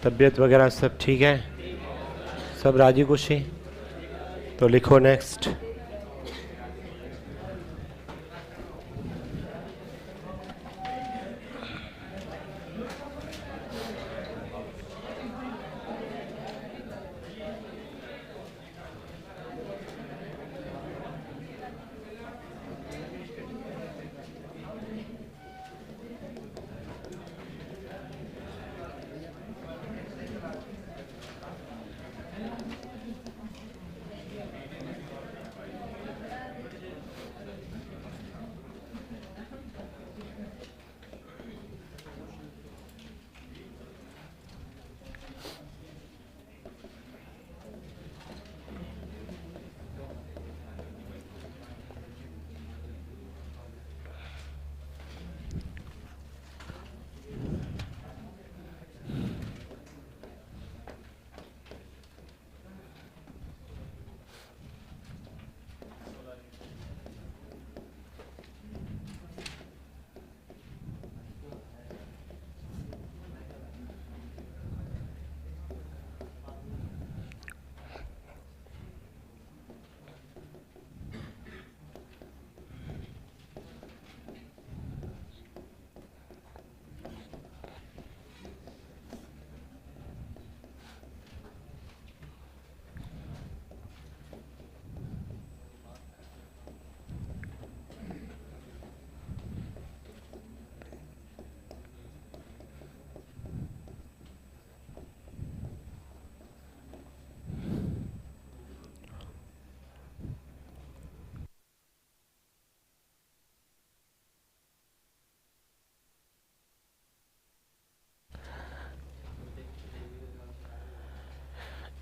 तबीयत वगैरह सब ठीक है? सब राजी खुशी? तो लिखो नेक्स्ट।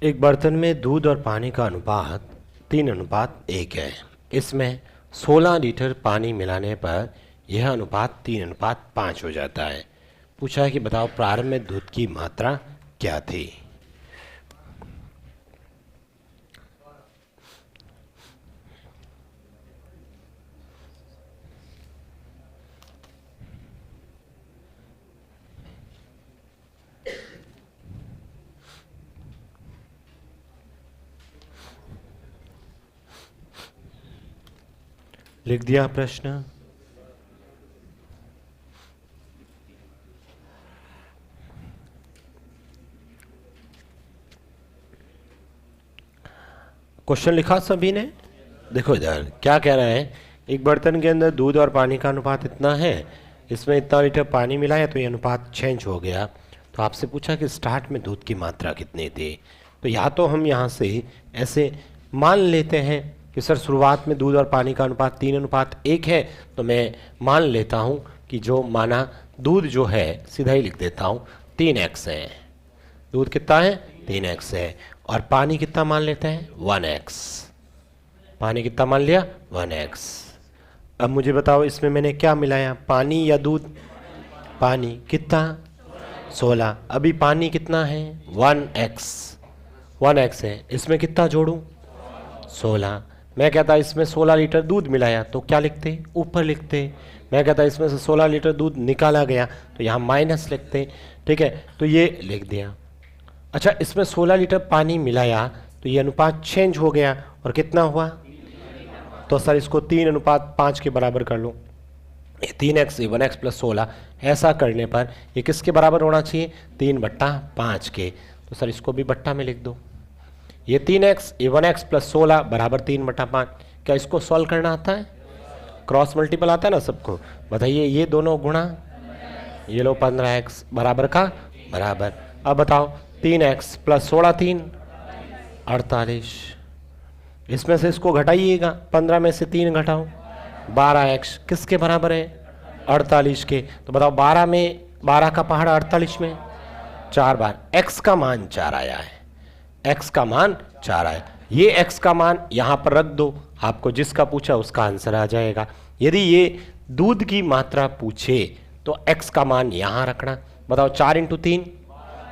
एक बर्तन में दूध और पानी का अनुपात 3:1 है। इसमें 16 लीटर पानी मिलाने पर यह अनुपात 3:5 हो जाता है। पूछा है कि बताओ प्रारंभ में दूध की मात्रा क्या थी। लिख दिया प्रश्न। क्वेश्चन लिखा सभी ने? देखो इधर क्या कह रहा है, एक बर्तन के अंदर दूध और पानी का अनुपात इतना है, इसमें इतना लीटर पानी मिला है तो ये अनुपात चेंज हो गया। तो आपसे पूछा कि स्टार्ट में दूध की मात्रा कितनी थी। तो या तो हम यहाँ से ऐसे मान लेते हैं कि सर शुरुआत में दूध और पानी का अनुपात 3:1 है, तो मैं मान लेता हूँ कि जो माना दूध जो है सीधा ही लिख देता हूँ 3x है। दूध कितना है? 3x है। और पानी कितना मान लेते हैं? 1x। पानी कितना मान लिया? 1x। अब मुझे बताओ इसमें मैंने क्या मिलाया, पानी या दूध? पानी कितना? 16। अभी पानी कितना है? 1x। 1x है, इसमें कितना जोड़ूं? 16। मैं कहता इसमें 16 लीटर दूध मिलाया तो क्या लिखते? ऊपर लिखते। मैं कहता इसमें से 16 लीटर दूध निकाला गया तो यहाँ माइनस लिखते। ठीक है, तो ये लिख दिया। अच्छा, इसमें 16 लीटर पानी मिलाया तो ये अनुपात चेंज हो गया और कितना हुआ? तो सर इसको 3:5 के बराबर कर लो। 3x 1x प्लस 16 ऐसा करने पर ये किसके बराबर होना चाहिए? 3/5 के। तो सर इसको भी बट्टा में लिख दो। ये 3x 1x प्लस 16 बराबर 3/5। क्या इसको सॉल्व करना आता है? क्रॉस मल्टीपल आता है ना सबको? बताइए, ये दोनों गुणा ये लो 15x बराबर का बराबर। अब बताओ 3x प्लस 16 3 48। इसमें से इसको घटाइएगा, 15 में से 3 घटाओ 12x किसके बराबर है? 48 के। तो बताओ 12 में 12 का पहाड़ा 48 में 4 बार। x का मान 4 आया है। x का मान 4 आया। ये x का मान यहाँ पर रख दो, आपको जिसका पूछा उसका आंसर आ जाएगा। यदि ये दूध की मात्रा पूछे तो x का मान यहाँ रखना। बताओ 4 × 3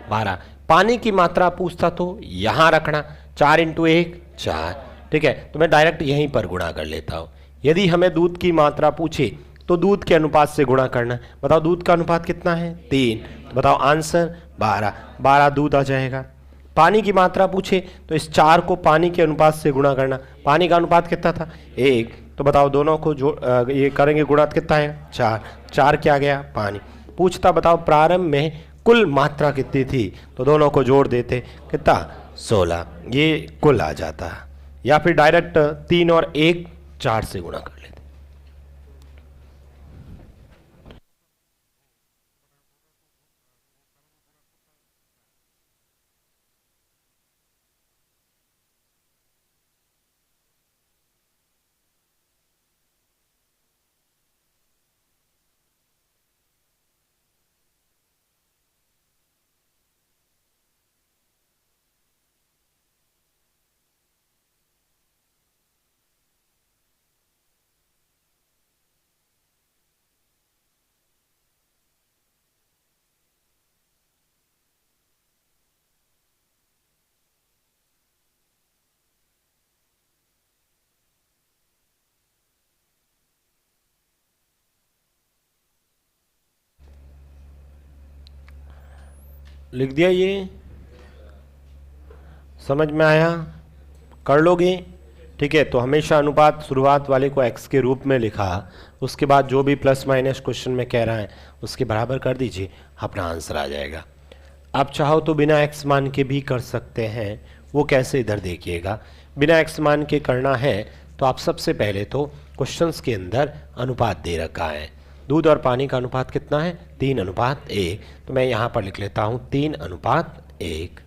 12। पानी की मात्रा पूछता तो यहाँ रखना 4 × 1 4। ठीक है, तो मैं डायरेक्ट यहीं पर गुणा कर लेता हूँ। यदि हमें दूध की मात्रा पूछे तो दूध के अनुपात से गुणा करना है। बताओ दूध का अनुपात कितना है 3, तो बताओ आंसर 12, 12 दूध आ जाएगा। पानी की मात्रा पूछे तो इस 4 को पानी के अनुपात से गुणा करना। पानी का अनुपात कितना था 1, तो बताओ दोनों को जो ये करेंगे गुणा कितना है 4, 4 क्या गया पानी। पूछता बताओ प्रारंभ में कुल मात्रा कितनी थी, तो दोनों को जोड़ देते कितना 16, ये कुल आ जाता। या फिर डायरेक्ट 3 और 1 4 से गुणा कर लेते। लिख दिया, ये समझ में आया, कर लोगे। ठीक है, तो हमेशा अनुपात शुरुआत वाले को x के रूप में लिखा, उसके बाद जो भी प्लस माइनस क्वेश्चन में कह रहा है उसके बराबर कर दीजिए, अपना आंसर आ जाएगा। आप चाहो तो बिना x मान के भी कर सकते हैं, वो कैसे इधर देखिएगा। बिना x मान के करना है तो आप सबसे पहले तो क्वेश्चंस के अंदर अनुपात दे रखा है, दूध और पानी का अनुपात कितना है 3:1, तो मैं यहाँ पर लिख लेता हूँ 3:1।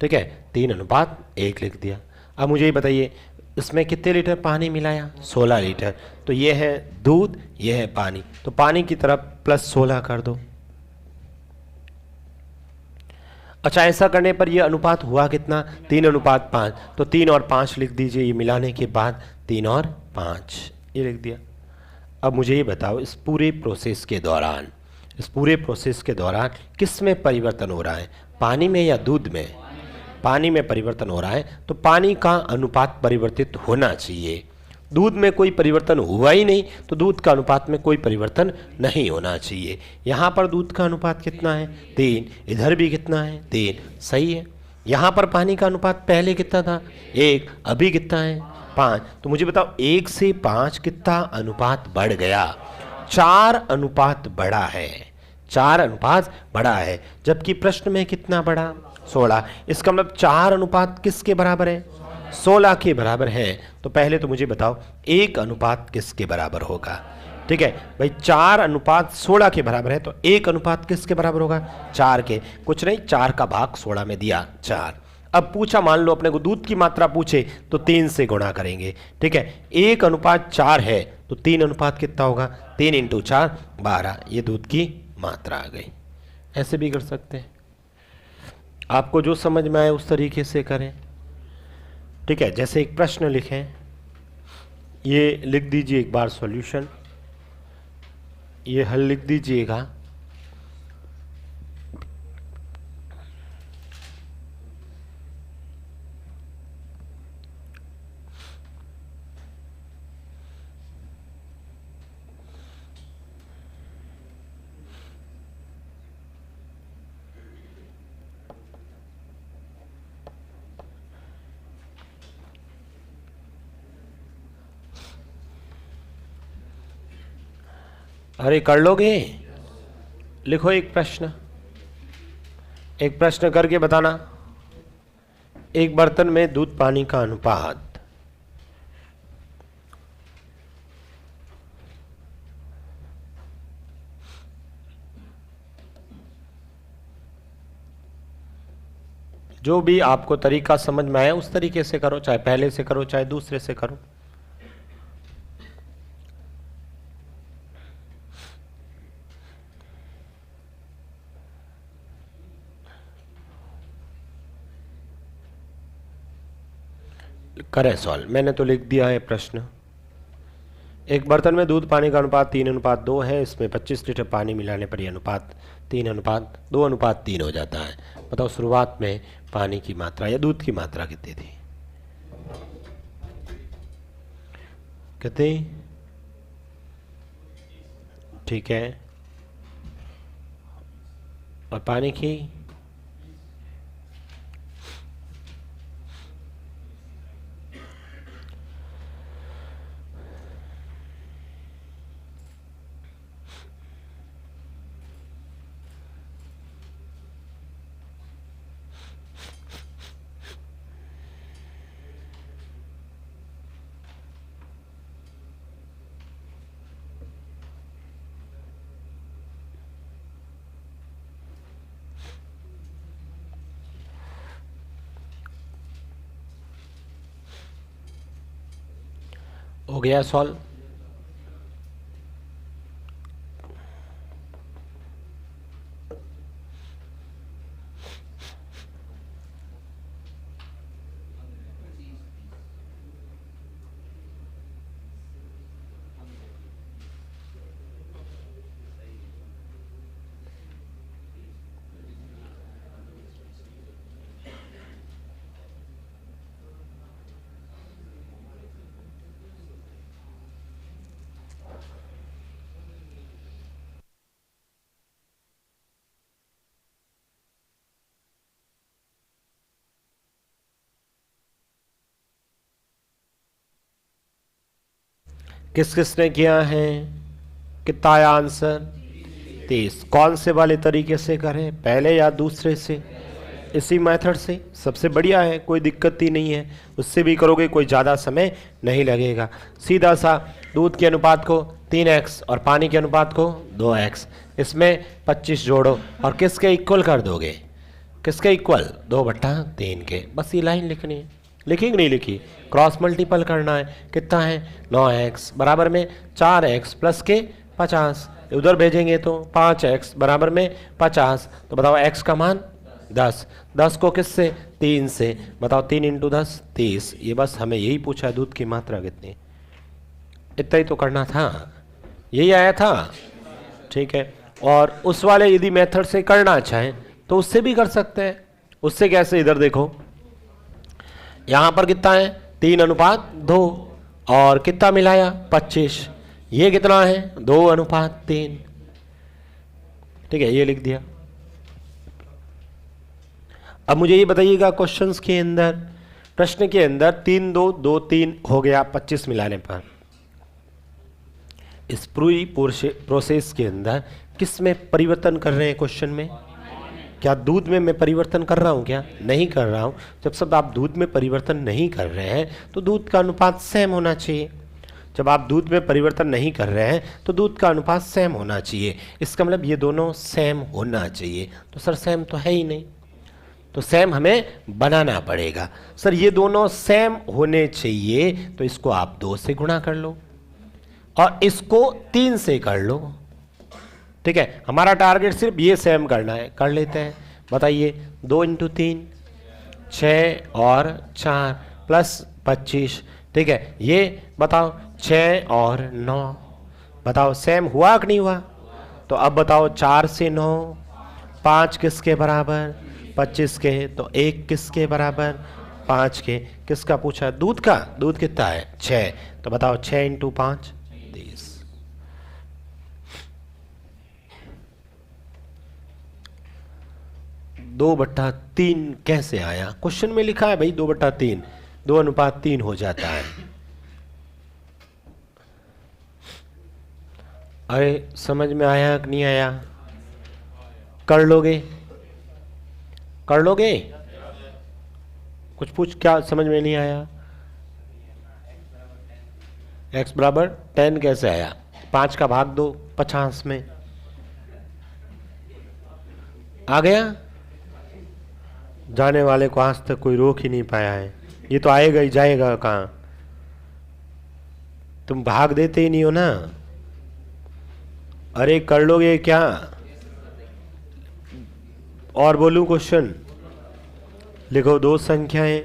ठीक है, 3:1 लिख दिया। अब मुझे ये बताइए इसमें कितने लीटर पानी मिलाया 16 लीटर, तो ये है दूध, ये है पानी, तो पानी की तरफ +16 कर दो। अच्छा, ऐसा करने पर ये अनुपात हुआ कितना 3:5, तो 3 और 5 लिख दीजिए, ये मिलाने के बाद 3 और 5 ये लिख दिया। अब मुझे ये बताओ इस पूरे प्रोसेस के दौरान किस में परिवर्तन हो रहा है, पानी में या दूध में। पानी में परिवर्तन हो रहा है तो पानी का अनुपात परिवर्तित होना चाहिए। दूध में कोई परिवर्तन हुआ ही नहीं तो दूध का अनुपात में कोई परिवर्तन नहीं होना चाहिए। यहाँ पर दूध का अनुपात कितना है 3, इधर भी कितना है 3, सही है। यहाँ पर पानी का अनुपात पहले कितना था 1, अभी कितना है 5, तो मुझे बताओ 1 से 5 कितना अनुपात बढ़ गया, 4 अनुपात बढ़ा है, 4 अनुपात बढ़ा है। जबकि प्रश्न में कितना बढ़ा 16, इसका मतलब 4 अनुपात किसके बराबर है 16 के बराबर है। तो पहले तो मुझे बताओ 1 अनुपात किसके बराबर होगा। ठीक है भाई, 4 अनुपात 16 के बराबर है तो 1 अनुपात किसके बराबर होगा 4 के, कुछ नहीं 4 का भाग 16 में दिया 4। अब पूछा मान लो अपने को दूध की मात्रा पूछे तो 3 से गुणा करेंगे। ठीक है, 1:4 है तो 3 अनुपात कितना होगा 3 × 4 12, ये दूध की मात्रा आ गई। ऐसे भी कर सकते हैं, आपको जो समझ में आए उस तरीके से करें। ठीक है, जैसे एक प्रश्न लिखें, ये लिख दीजिए एक बार सॉल्यूशन, ये हल लिख दीजिएगा। अरे कर लोगे, लिखो एक प्रश्न करके बताना। एक बर्तन में दूध पानी का अनुपात जो भी आपको तरीका समझ में आए उस तरीके से करो, चाहे पहले से करो चाहे दूसरे से करो। करें सॉल्व, मैंने तो लिख दिया है प्रश्न। एक बर्तन में दूध पानी का अनुपात 3:2 है, इसमें 25 लीटर पानी मिलाने पर यह अनुपात 3:2:3 हो जाता है। बताओ शुरुआत में पानी की मात्रा या दूध की मात्रा कितनी थी, कितनी ठीक है, और पानी की हो गया सॉल्व। किस किसने किया है, कितना आया आंसर, 30। कौन से वाले तरीके से करें, पहले या दूसरे से, इसी मेथड से सबसे बढ़िया है, कोई दिक्कत ही नहीं है। उससे भी करोगे कोई ज़्यादा समय नहीं लगेगा। सीधा सा दूध के अनुपात को 3x और पानी के अनुपात को 2x, इसमें 25 जोड़ो और किसके इक्वल कर दोगे, किसके इक्वल, 2/3 के। बस ये लाइन लिखनी है, लिखी कि नहीं लिखी, क्रॉस मल्टीपल करना है। कितना है, 9x बराबर में 4x प्लस के 50, उधर भेजेंगे तो 5x बराबर में 50। तो बताओ x का मान 10, 10 को किससे, 3 से। बताओ 3 × 10 30। ये बस हमें यही पूछा है, दूध की मात्रा कितनी, इतना ही तो करना था, यही आया था। ठीक है, और उस वाले यदि मेथड से करना चाहें तो उससे भी कर सकते हैं। उससे कैसे, इधर देखो, यहां पर कितना है, 3:2 और कितना मिलाया 25, ये कितना है 2:3। ठीक है, ये लिख दिया। अब मुझे ये बताइएगा, क्वेश्चंस के अंदर, प्रश्न के अंदर 3 2 2 3 हो गया 25 मिलाने पर। इस पूरी प्रोसेस के अंदर किस में परिवर्तन कर रहे हैं क्वेश्चन में, क्या दूध में मैं परिवर्तन कर रहा हूं, क्या नहीं कर रहा हूं। जब सब आप दूध में परिवर्तन नहीं कर रहे हैं तो दूध का अनुपात सेम होना चाहिए। जब आप दूध में परिवर्तन नहीं कर रहे हैं तो दूध का अनुपात सेम होना चाहिए। इसका मतलब ये दोनों सेम होना चाहिए। तो सर सेम तो है ही नहीं, तो सेम हमें बनाना पड़ेगा। सर ये दोनों सेम होने चाहिए, तो इसको आप 2 से गुणा कर लो और इसको 3 से कर लो। ठीक है, हमारा टारगेट सिर्फ ये सेम करना है, कर लेते हैं। बताइए, 2 × 3 6 और 4 प्लस 25। ठीक है, ये बताओ 6 और 9, बताओ सेम हुआ कि नहीं हुआ। तो अब बताओ 4 से 9, 5 किसके बराबर, 25 के। तो 1 किसके बराबर, 5 के। किसका पूछा, दूध का, दूध कितना है 6। तो बताओ 6 × 5 30। 2/3 कैसे आया, क्वेश्चन में लिखा है भाई 2/3, 2:3 हो जाता है। अरे समझ में आया कि नहीं आया, कर लोगे, कर लोगे, कुछ पूछ, क्या समझ में नहीं आया। x बराबर 10 कैसे आया, 5 का भाग दो 50 में, आ गया। जाने वाले को आज तक कोई रोक ही नहीं पाया है, ये तो आएगा ही जाएगा कहाँ, तुम भाग देते ही नहीं हो ना। अरे कर लोगे क्या, और बोलूं क्वेश्चन, लिखो 2 संख्याएं,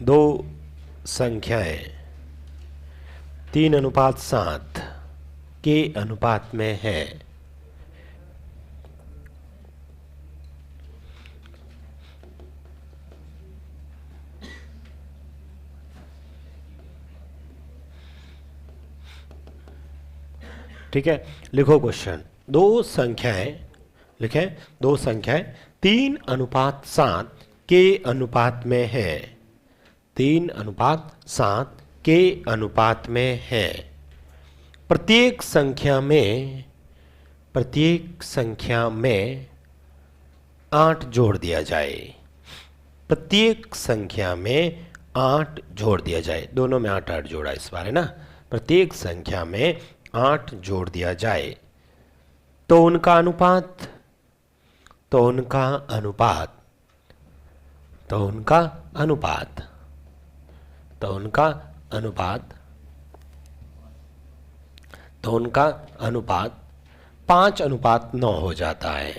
दो संख्याएं 3:7 के अनुपात में है। ठीक है, लिखो क्वेश्चन। दो संख्याएं लिखें, दो संख्याएं 3:7 के अनुपात में है, 3:7 के अनुपात में है। प्रत्येक संख्या में 8 जोड़ दिया जाए, प्रत्येक संख्या में 8 जोड़ दिया जाए। दोनों में 8 जोड़ा इस बार है ना। प्रत्येक संख्या में 8 जोड़ दिया जाए तो उनका अनुपात, तो उनका अनुपात, तो उनका अनुपात, तो उनका अनुपात, तो उनका अनुपात 5:9 हो जाता है।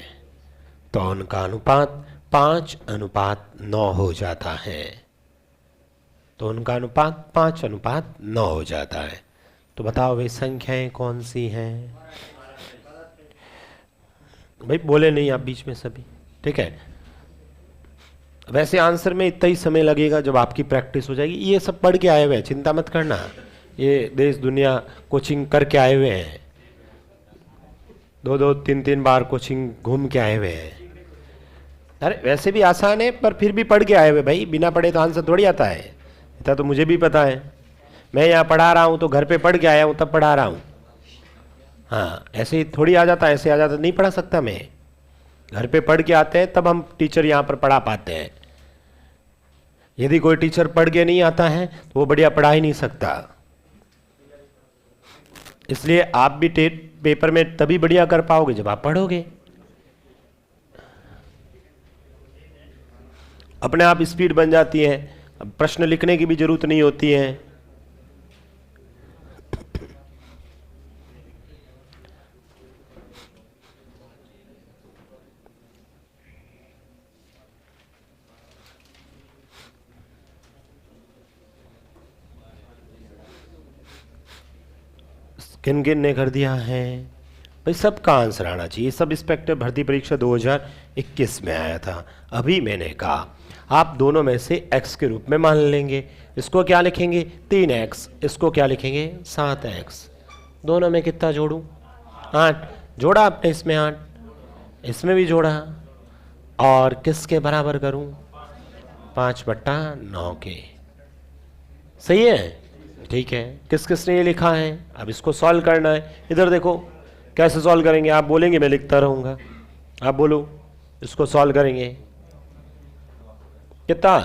तो उनका अनुपात 5:9 हो जाता है। तो उनका अनुपात 5:9 हो जाता है। तो बताओ वे संख्याएं कौन सी हैं? भाई बोले नहीं आप बीच में सभी, ठीक है। वैसे आंसर में इतना ही समय लगेगा जब आपकी प्रैक्टिस हो जाएगी। ये सब पढ़ के आए हुए हैं, चिंता मत करना। ये देश दुनिया कोचिंग करके आए हुए हैं, 2-2 3-3 बार कोचिंग घूम के आए हुए हैं। अरे वैसे भी आसान है, पर फिर भी पढ़ के आए हुए भाई। बिना पढ़े तो आंसर थोड़ी आता है, इतना तो मुझे भी पता है। मैं यहाँ पढ़ा रहा हूँ तो घर पे पढ़ के आया हूँ तब पढ़ा रहा हूँ। हाँ, ऐसे ही थोड़ी आ जाता है, ऐसे आ जाता नहीं पढ़ा सकता मैं। घर पे पढ़ के आते हैं तब हम टीचर यहाँ पर पढ़ा पाते हैं। यदि कोई टीचर पढ़ के नहीं आता है तो वो बढ़िया पढ़ा ही नहीं सकता। इसलिए आप भी पेपर में तभी बढ़िया कर पाओगे जब आप पढ़ोगे। अपने आप स्पीड बन जाती है, अब प्रश्न लिखने की भी जरूरत नहीं होती है। किन किन ने कर दिया है भाई? सबका आंसर आना चाहिए। सब इंस्पेक्टर भर्ती परीक्षा 2021 में आया था। अभी मैंने कहा आप दोनों में से x के रूप में मान लेंगे। इसको क्या लिखेंगे? 3x। इसको क्या लिखेंगे? 7x। दोनों में कितना जोड़ूं? 8 जोड़ा आपने, इसमें 8, इसमें भी जोड़ा। और किसके बराबर करूं? 5/9 के। सही है, ठीक है। किस किस ने ये लिखा है? अब इसको सॉल्व करना है। इधर देखो कैसे सॉल्व करेंगे। आप बोलेंगे मैं लिखता रहूंगा, आप बोलो। इसको सॉल्व करेंगे कितना?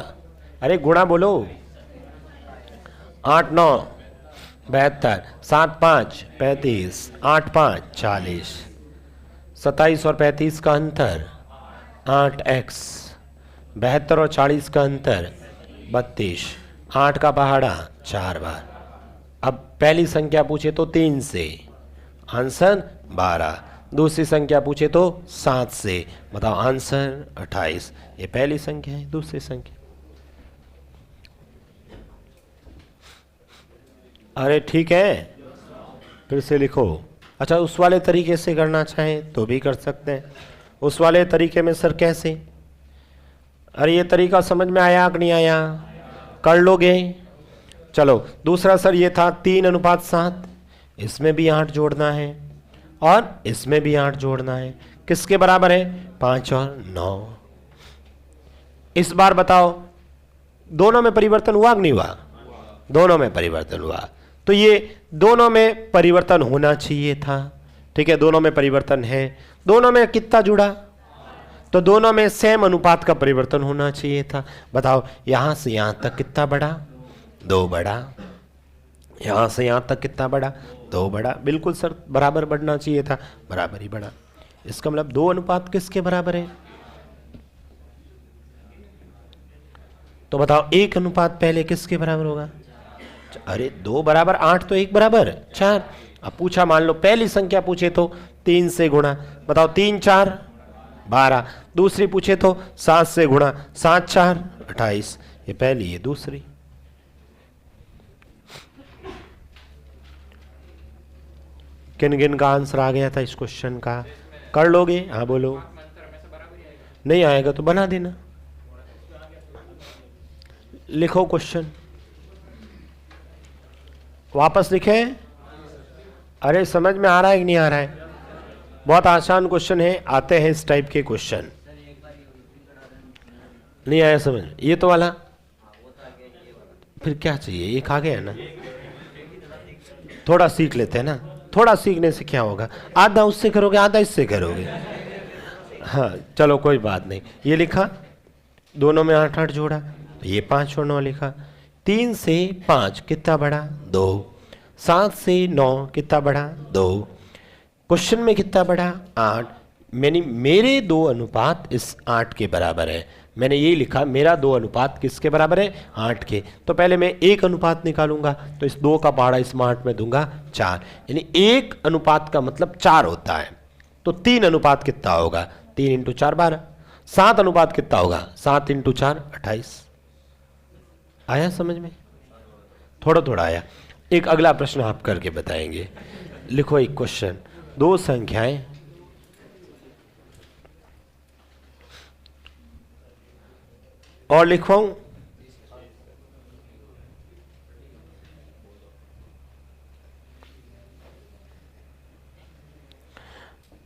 अरे गुणा बोलो। 8 9 72, 7 5 35, 8 5 40, 27 और 35 का अंतर 8x, 72 और 40 का अंतर 32, 8 का पहाड़ा 4 बार। अब पहली संख्या पूछे तो 3 से, आंसर 12। दूसरी संख्या पूछे तो 7 से, बताओ आंसर 28। ये पहली संख्या है। दूसरी संख्या, अरे ठीक है, फिर से लिखो। अच्छा, उस वाले तरीके से करना चाहें तो भी कर सकते हैं। उस वाले तरीके में सर कैसे? अरे ये तरीका समझ में आया कि नहीं आया? कर लोगे? चलो दूसरा सर ये था 3:7। इसमें भी 8 जोड़ना है और इसमें भी 8 जोड़ना है। किसके बराबर है? 5 और 9। इस बार बताओ दोनों में परिवर्तन हुआ कि नहीं हुआ? दोनों में परिवर्तन हुआ। तो ये दोनों में परिवर्तन होना चाहिए था, ठीक है। दोनों में परिवर्तन है। दोनों में कितना जुड़ा? तो दोनों में सेम अनुपात का परिवर्तन होना चाहिए था। बताओ यहां से यहां तक कितना बढ़ा? 2 बढ़ा। यहां से यहां तक कितना बढ़ा? 2 बढ़ा। बिल्कुल सर, बराबर बढ़ना चाहिए था, बराबर ही बढ़ा। इसका मतलब 2 अनुपात किसके बराबर है? तो बताओ 1 अनुपात पहले किसके बराबर होगा? अरे 2 बराबर 8 तो 1 बराबर 4। अब पूछा, मान लो पहली संख्या पूछे तो 3 से गुणा। बताओ 3 4 12। दूसरी पूछे तो 7 से गुणा, 7 4 28। ये पहली, ये दूसरी। किन किन का आंसर आ गया था इस क्वेश्चन का? कर लोगे? हाँ बोलो। नहीं आएगा तो बना देना। लिखो क्वेश्चन, वापस लिखें। अरे समझ में आ रहा है कि नहीं आ रहा है? बहुत आसान क्वेश्चन है, आते हैं इस टाइप के क्वेश्चन। नहीं आया समझ? ये तो वाला फिर क्या चाहिए, एक आ गया ना। थोड़ा सीख लेते हैं ना, थोड़ा सीखने से क्या होगा, आधा उससे करोगे आधा इससे करोगे। हाँ चलो कोई बात नहीं। ये लिखा, दोनों में 8 8 जोड़ा, ये 5 और 9 लिखा। 3 से 5 कितना बढ़ा? 2। 7 से 9 कितना बढ़ा? 2। क्वेश्चन में कितना बढ़ा? 8। मैंने मेरे 2 अनुपात इस 8 के बराबर है। मैंने यही लिखा, मेरा 2 अनुपात किसके बराबर है? 8 के। तो पहले मैं 1 अनुपात निकालूंगा, तो इस 2 का पहाड़ा इस 8 में दूंगा 4, यानी 1 अनुपात का मतलब 4 होता है। तो 3 अनुपात कितना होगा? 3 इंटू 4 12। 7 अनुपात कितना होगा? 7 इंटू 4 28। आया समझ में? थोड़ा थोड़ा आया। एक अगला प्रश्न आप करके बताएंगे। लिखो एक क्वेश्चन, 2 संख्याएं और लिखवाऊं?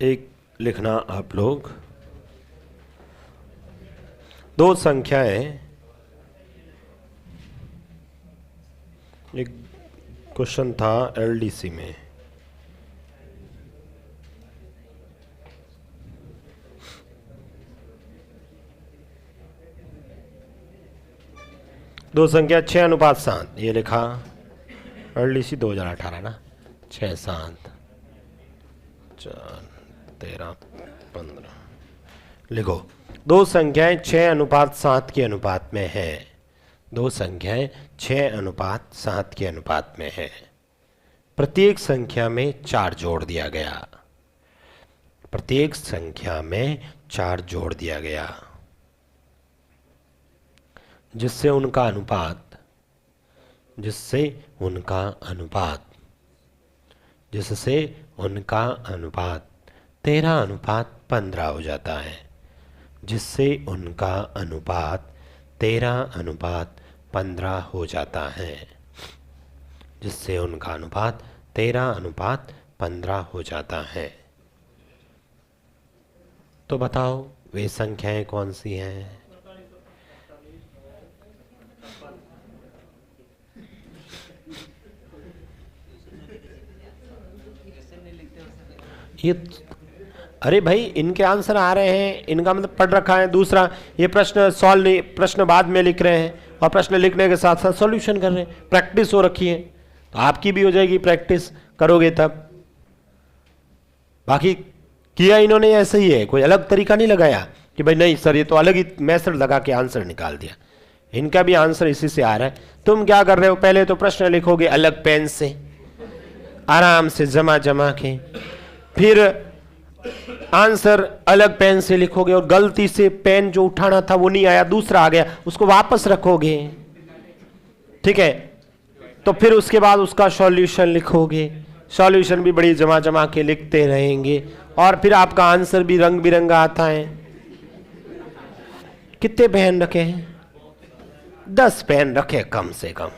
एक लिखना आप लोग, 2 संख्याएं, एक क्वेश्चन था एलडीसी में। दो संख्या 6:7, ये लिखा एलडीसी 2018 ना। 6 7 4 13 15। लिखो, 2 संख्याएं 6:7 के अनुपात में है। 2 संख्याएं 6:7 के अनुपात में है। प्रत्येक संख्या में 4 जोड़ दिया गया। प्रत्येक संख्या में 4 जोड़ दिया गया, जिससे उनका अनुपात 13:15 हो जाता है। जिससे उनका अनुपात 13:15 हो जाता है। जिससे उनका अनुपात 13:15 हो जाता है। तो बताओ वे संख्याएं कौन सी हैं? ये अरे भाई इनके आंसर आ रहे हैं, इनका मतलब पढ़ रखा है। दूसरा, ये प्रश्न सॉल्व नहीं, प्रश्न बाद में लिख रहे हैं और प्रश्न लिखने के साथ साथ सॉल्यूशन कर रहे हैं। प्रैक्टिस हो रखी है, तो आपकी भी हो जाएगी, प्रैक्टिस करोगे तब। बाकी किया इन्होंने ऐसे ही है, कोई अलग तरीका नहीं लगाया कि भाई नहीं सर ये तो अलग ही मेथड लगा के आंसर निकाल दिया। इनका भी आंसर इसी से आ रहा है। तुम क्या कर रहे हो, पहले तो प्रश्न लिखोगे अलग पेन से, आराम से जमा जमा के, फिर आंसर अलग पेन से लिखोगे, और गलती से पेन जो उठाना था वो नहीं आया, दूसरा आ गया, उसको वापस रखोगे। ठीक है, तो फिर उसके बाद उसका सॉल्यूशन लिखोगे। सॉल्यूशन भी बड़ी जमा जमा के लिखते रहेंगे, और फिर आपका आंसर भी रंग बिरंगा आता है। कितने पेन रखे हैं? 10 पेन रखे कम से कम।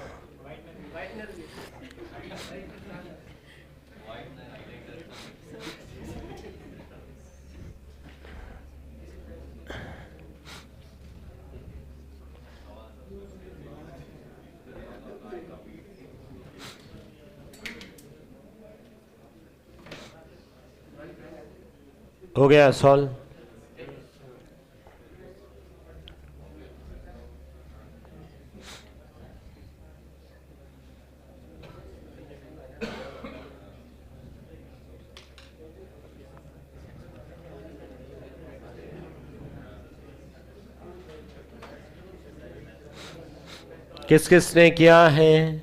हो गया सॉल्व? किस किस ने किया है?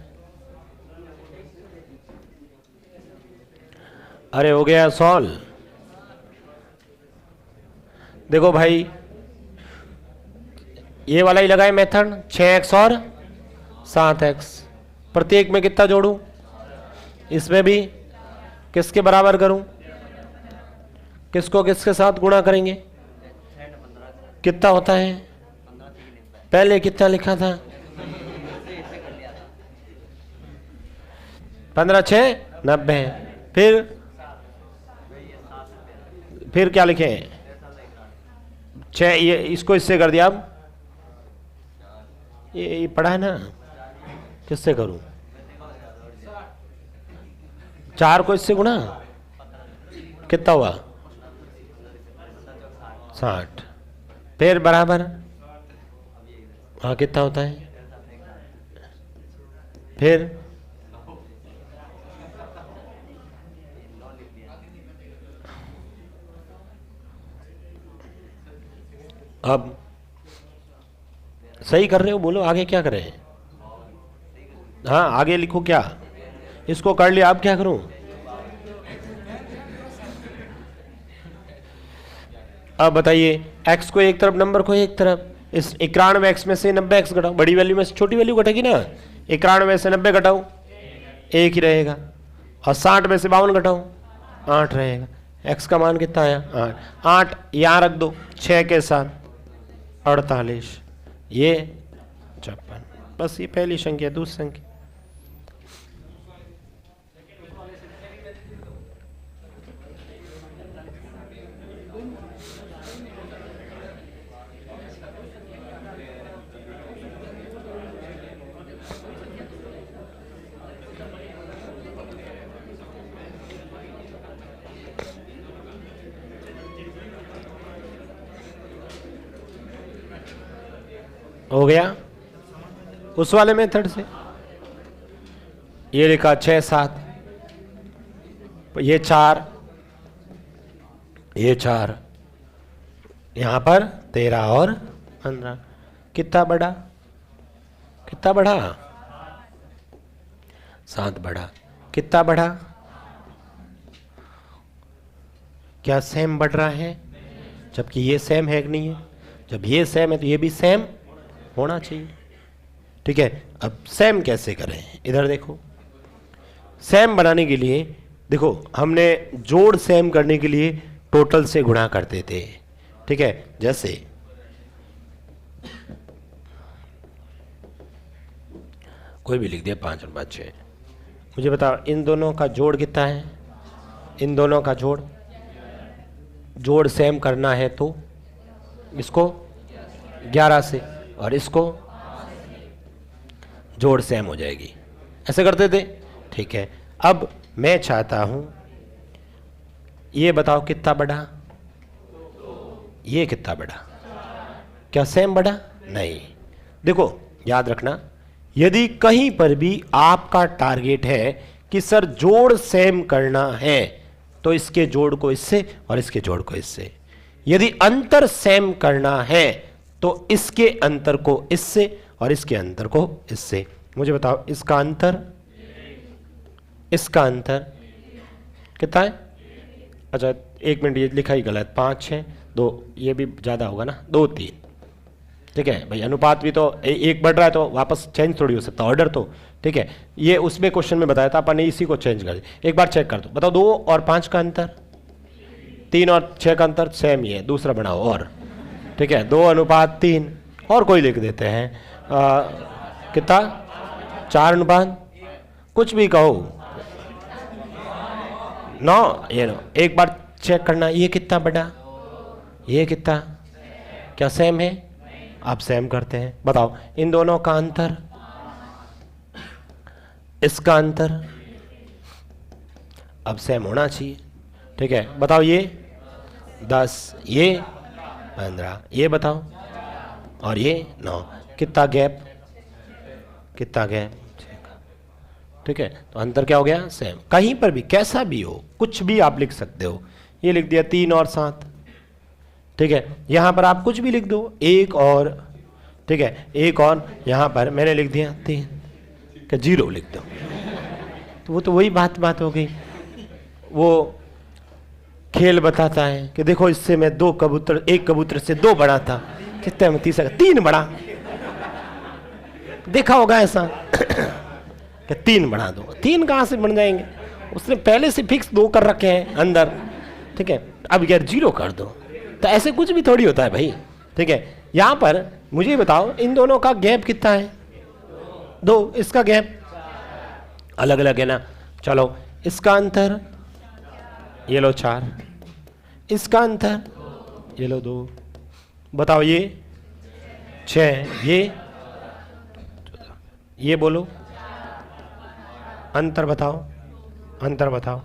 अरे हो गया सॉल्व। देखो भाई, ये वाला ही लगाए मेथड, 6x और 7x। प्रत्येक में कितना जोड़ूं? इसमें भी किसके बराबर करूं? किसको किसके साथ गुणा करेंगे? कितना होता है? पहले कितना लिखा था? 15 6 90। फिर क्या लिखें? 6, ये इसको इससे कर दिया। अब ये पढ़ा है ना, किससे करूं? 4 को इससे गुणा, कितना हुआ? 60। फिर बराबर, हाँ कितना होता है? फिर अब सही कर रहे हो, बोलो आगे क्या करें? हाँ आगे लिखो क्या? इसको कर लिया, अब क्या करूं? अब बताइए, x को एक तरफ, नंबर को एक तरफ। इस 91x में से 90x घटाओ, बड़ी वैल्यू में से छोटी वैल्यू घटेगी ना। 91 में से 90 घटाओ, 1 ही रहेगा। और 60 में से 52 घटाओ, 8 रहेगा। x का मान कितना आया? 8। 8 यहाँ रख दो 6 के साथ, 48, ये 56। बस ये पहली संख्या, दूसरी संख्या। हो गया उस वाले मेथड से। ये लिखा 6 7, ये 4, ये 4, यहां पर 13 और 15। कितना बढ़ा? कितना बढ़ा? 7 बढ़ा। कितना बढ़ा? क्या सेम बढ़ रहा है? जबकि ये सेम है कि नहीं है? जब ये सेम है तो ये भी सेम होना चाहिए। ठीक है, अब सेम कैसे करें? इधर देखो, सेम बनाने के लिए देखो, हमने जोड़ सेम करने के लिए टोटल से गुणा करते थे। ठीक है, जैसे कोई भी लिख दिया 5 और 5 6। मुझे बताओ इन दोनों का जोड़ कितना है? इन दोनों का जोड़ सेम करना है तो इसको 11 से और इसको जोड़ सेम हो जाएगी। ऐसे करते थे। ठीक है, अब मैं चाहता हूं, ये बताओ कितना बढ़ा? ये कितना बढ़ा? क्या सेम बढ़ा? नहीं। देखो याद रखना, यदि कहीं पर भी आपका टारगेट है कि सर जोड़ सेम करना है तो इसके जोड़ को इससे और इसके जोड़ को इससे। यदि अंतर सेम करना है तो इसके अंतर को इससे और इसके अंतर को इससे। मुझे बताओ इसका अंतर, इसका अंतर कितना है? अच्छा 1 मिनट, ये लिखा ही गलत। 5 6 2, ये भी ज़्यादा होगा ना, 2 3। ठीक है भाई, अनुपात भी तो एक बढ़ रहा है तो वापस चेंज थोड़ी हो सकता, ऑर्डर तो। ठीक है, ये उसमें क्वेश्चन में बताया था, अपन ने इसी को चेंज कर दिया। एक बार चेक कर दो, बताओ 2 और 5 का अंतर, 3 और 6 का अंतर सेम ही है, दूसरा बनाओ। और ठीक है, 2:3। और कोई लिख देते हैं कितना? 4:, कुछ भी कहो, 9, ये 9। एक बार चेक करना, ये कितना बढ़ा? ये कितना? क्या सेम है? आप सेम करते हैं। बताओ इन दोनों का अंतर, इसका अंतर अब सेम होना चाहिए। ठीक है, बताओ ये 10, ये 15, ये बताओ, और ये 9। कितना गैप? कितना गैप? ठीक है, तो अंतर क्या हो गया? सेम। कहीं पर भी कैसा भी हो, कुछ भी आप लिख सकते हो। ये लिख दिया 3 और 7। ठीक है, यहां पर आप कुछ भी लिख दो, 1 और, ठीक है 1 और, यहां पर मैंने लिख दिया 3, क्या 0 लिख दो। तो वो तो वही बात हो गई। वो खेल बताता है कि देखो इससे मैं 2 कबूतर, 1 कबूतर से 2 बड़ा था, कितने में 3 बड़ा। देखा होगा ऐसा कि 3 बढ़ा दो। 3 कहां से बन जाएंगे? उसने पहले से फिक्स 2 कर रखे हैं अंदर। ठीक है, अब यार 0 कर दो। तो ऐसे कुछ भी थोड़ी होता है भाई। ठीक है, यहां पर मुझे बताओ इन दोनों का गैप कितना है? 2। इसका गैप अलग अलग है ना। चलो इसका अंतर ये लो 4, इसका अंतर ये लो 2, बताओ ये 6, ये बोलो अंतर बताओ, अंतर बताओ।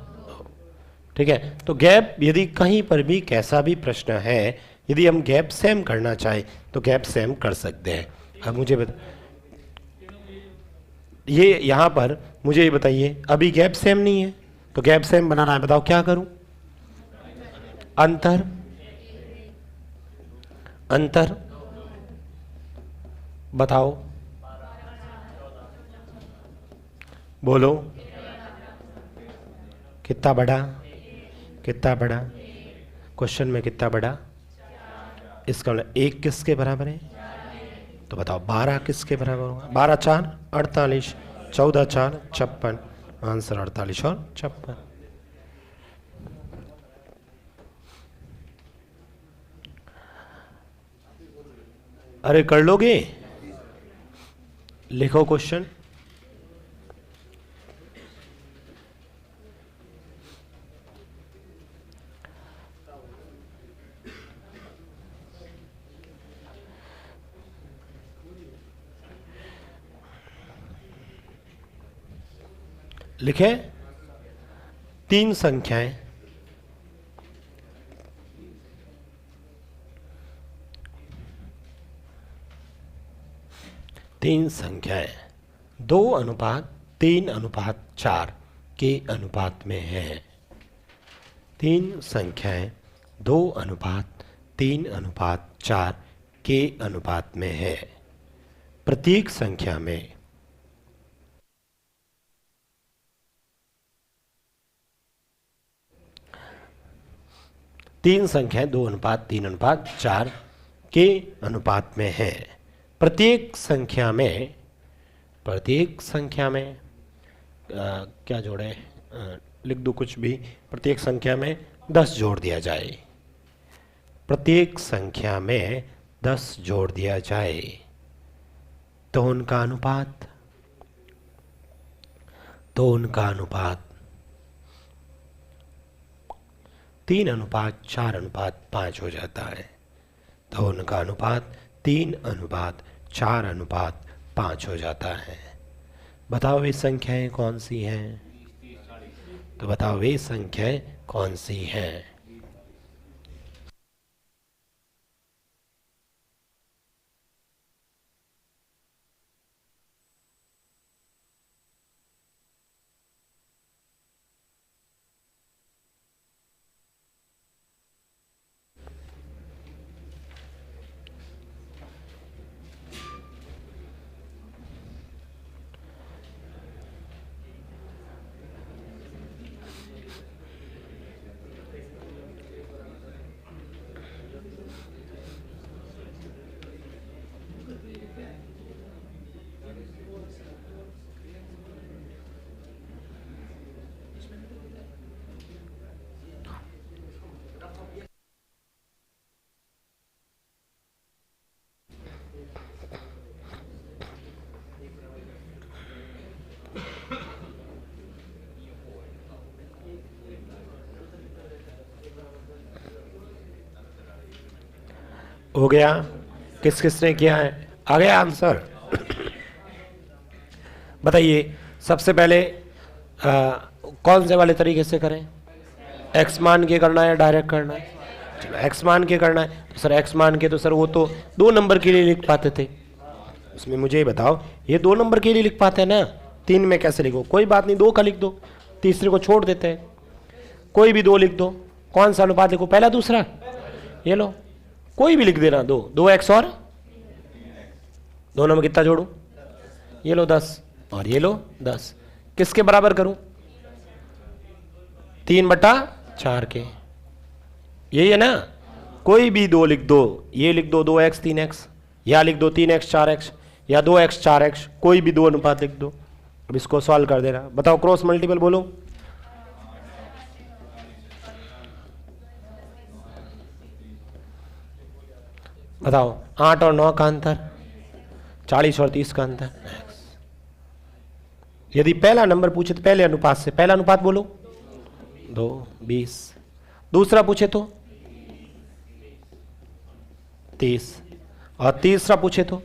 ठीक है, तो गैप यदि कहीं पर भी कैसा भी प्रश्न है, यदि हम गैप सेम करना चाहे तो गैप सेम कर सकते हैं। अब मुझे ये यहाँ पर मुझे ये बताइए, अभी गैप सेम नहीं है तो गैप सेम बनाना है, बताओ क्या करूं? अंतर, अंतर बताओ, बोलो कितना बड़ा, कितना बड़ा, क्वेश्चन में कितना बड़ा, इसका मतलब 1 किसके बराबर है? तो बताओ 12 किसके बराबर होगा? 12 4 48, 14 4 56, आंसर 48 और 56। अरे कर लोगे? लिखो क्वेश्चन। लिखे 3 संख्याएं, तीन संख्याएं 2:3:4 के अनुपात में है। 3 संख्याएं 2:3:4 के अनुपात में है। प्रत्येक संख्या में तीन संख्याएं 2:3:4 के अनुपात में है। प्रत्येक संख्या में क्या जोड़े, लिख दो कुछ भी, प्रत्येक संख्या में 10 जोड़ दिया जाए, प्रत्येक संख्या में 10 जोड़ दिया जाए तो उनका अनुपात 3:4:5 हो जाता है। तो उनका अनुपात 3:4:5 हो जाता है। बताओ वे संख्याएं कौन सी हैं? तो बताओ वे संख्याएं कौन सी हैं? हो गया? किस किस ने किया है? आ गया आंसर? बताइए सबसे पहले कौन से वाले तरीके से करें? एक्स मान के करना है या डायरेक्ट करना है? चलो एक्स मान के करना है तो सर एक्स मान के, तो सर वो तो 2 नंबर के लिए लिख पाते थे। उसमें मुझे ही बताओ, ये 2 नंबर के लिए लिख पाते हैं ना, 3 में कैसे लिखो? कोई बात नहीं, 2 का लिख दो, तीसरे को छोड़ देते हैं, कोई भी 2 लिख दो। कौन सा अनुपात लिखो, पहला दूसरा? ये लो कोई भी लिख देना, 2x और दोनों में कितना जोड़ू? ये लो 10 और ये लो 10, किसके बराबर करूं? 3/4 के, यही है ना? कोई भी 2 लिख दो, ये लिख दो 2x 3x, या लिख दो 3x 4x, या 2x 4x, कोई भी 2 अनुपात लिख दो। अब इसको सॉल्व कर देना। बताओ क्रॉस मल्टीपल बोलो। बताओ 8 और 9 का अंतर, 40 और 30 का अंतर। यदि पहला नंबर पूछे तो पहले अनुपात से, पहला अनुपात बोलो 2 20। दूसरा पूछे तो 30, और तीसरा पूछे तो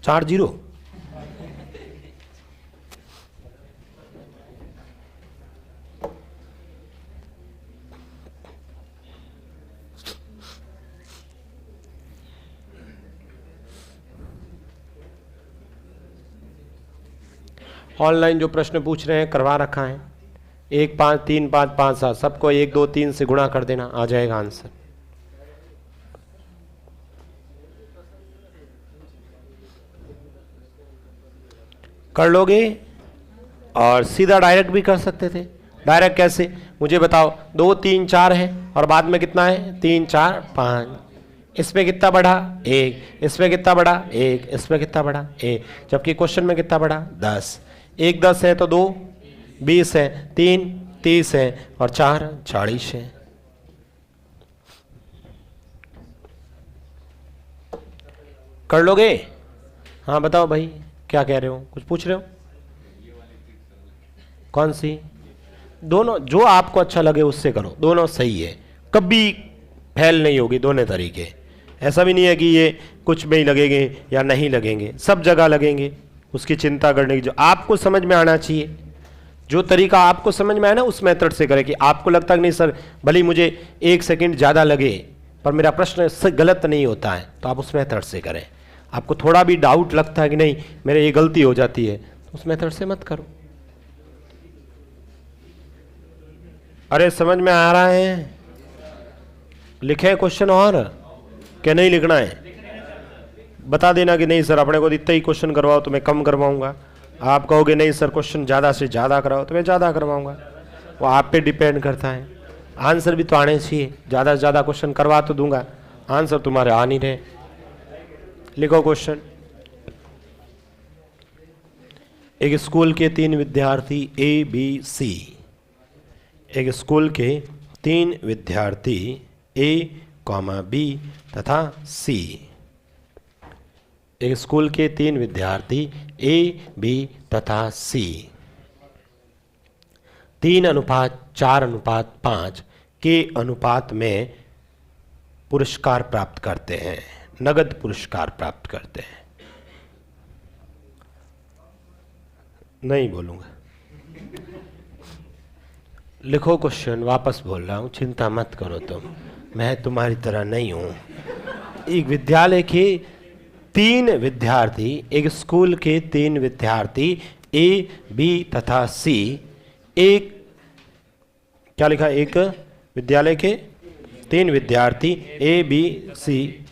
4 0। ऑनलाइन जो प्रश्न पूछ रहे हैं करवा रखा है, 1 5 3 5 5 7 सबको 1 2 3 से गुणा कर देना, आ जाएगा आंसर। कर लोगे? और सीधा डायरेक्ट भी कर सकते थे। डायरेक्ट कैसे मुझे बताओ? 2 3 4 है और बाद में कितना है? 3 4 5। इसमें कितना बढ़ा? 1। इसमें कितना बढ़ा? 1। इसमें कितना बढ़ा? 1। जबकि क्वेश्चन में कितना बढ़ा? 10। 1 10 है तो 2 20 है, 3 30 है और 4 40 है। कर लोगे? हाँ बताओ भाई, क्या कह रहे हो? कुछ पूछ रहे हो? कौन सी? दोनों, जो आपको अच्छा लगे उससे करो, दोनों सही है, कभी फेल नहीं होगी दोनों तरीके। ऐसा भी नहीं है कि ये कुछ में ही लगेंगे या नहीं लगेंगे, सब जगह लगेंगे। उसकी चिंता करने की, जो आपको समझ में आना चाहिए, जो तरीका आपको समझ में आए ना उस मेथड से करें। कि आपको लगता है कि नहीं सर, भले मुझे 1 सेकंड ज़्यादा लगे पर मेरा प्रश्न गलत नहीं होता है, तो आप उस मेथड से करें। आपको थोड़ा भी डाउट लगता है कि नहीं मेरे ये गलती हो जाती है, तो उस मेथड से मत करो। अरे समझ में आ रहा है? लिखे क्वेश्चन और क्या नहीं लिखना है? बता देना कि नहीं सर अपने को इतना ही क्वेश्चन करवाओ तो मैं कम करवाऊंगा। आप कहोगे नहीं सर क्वेश्चन ज़्यादा से ज़्यादा कराओ तो मैं ज़्यादा करवाऊंगा। वो आप पे डिपेंड करता है। आंसर भी तो आने चाहिए, ज़्यादा से ज़्यादा क्वेश्चन करवा तो दूंगा, आंसर तुम्हारे आ नहीं रहे। लिखो क्वेश्चन। एक स्कूल के 3 विद्यार्थी ए बी सी, एक स्कूल के 3 विद्यार्थी ए कॉमा बी तथा सी, एक स्कूल के 3 विद्यार्थी ए बी तथा सी 3:4:5 के अनुपात में पुरस्कार प्राप्त करते हैं, नगद पुरस्कार प्राप्त करते हैं। नहीं बोलूंगा, लिखो क्वेश्चन। वापस बोल रहा हूं, चिंता मत करो तुम, मैं तुम्हारी तरह नहीं हूं। एक विद्यालय के 3 विद्यार्थी, एक स्कूल के 3 विद्यार्थी ए बी तथा सी, एक क्या लिखा? एक विद्यालय के 3 विद्यार्थी ए बी सी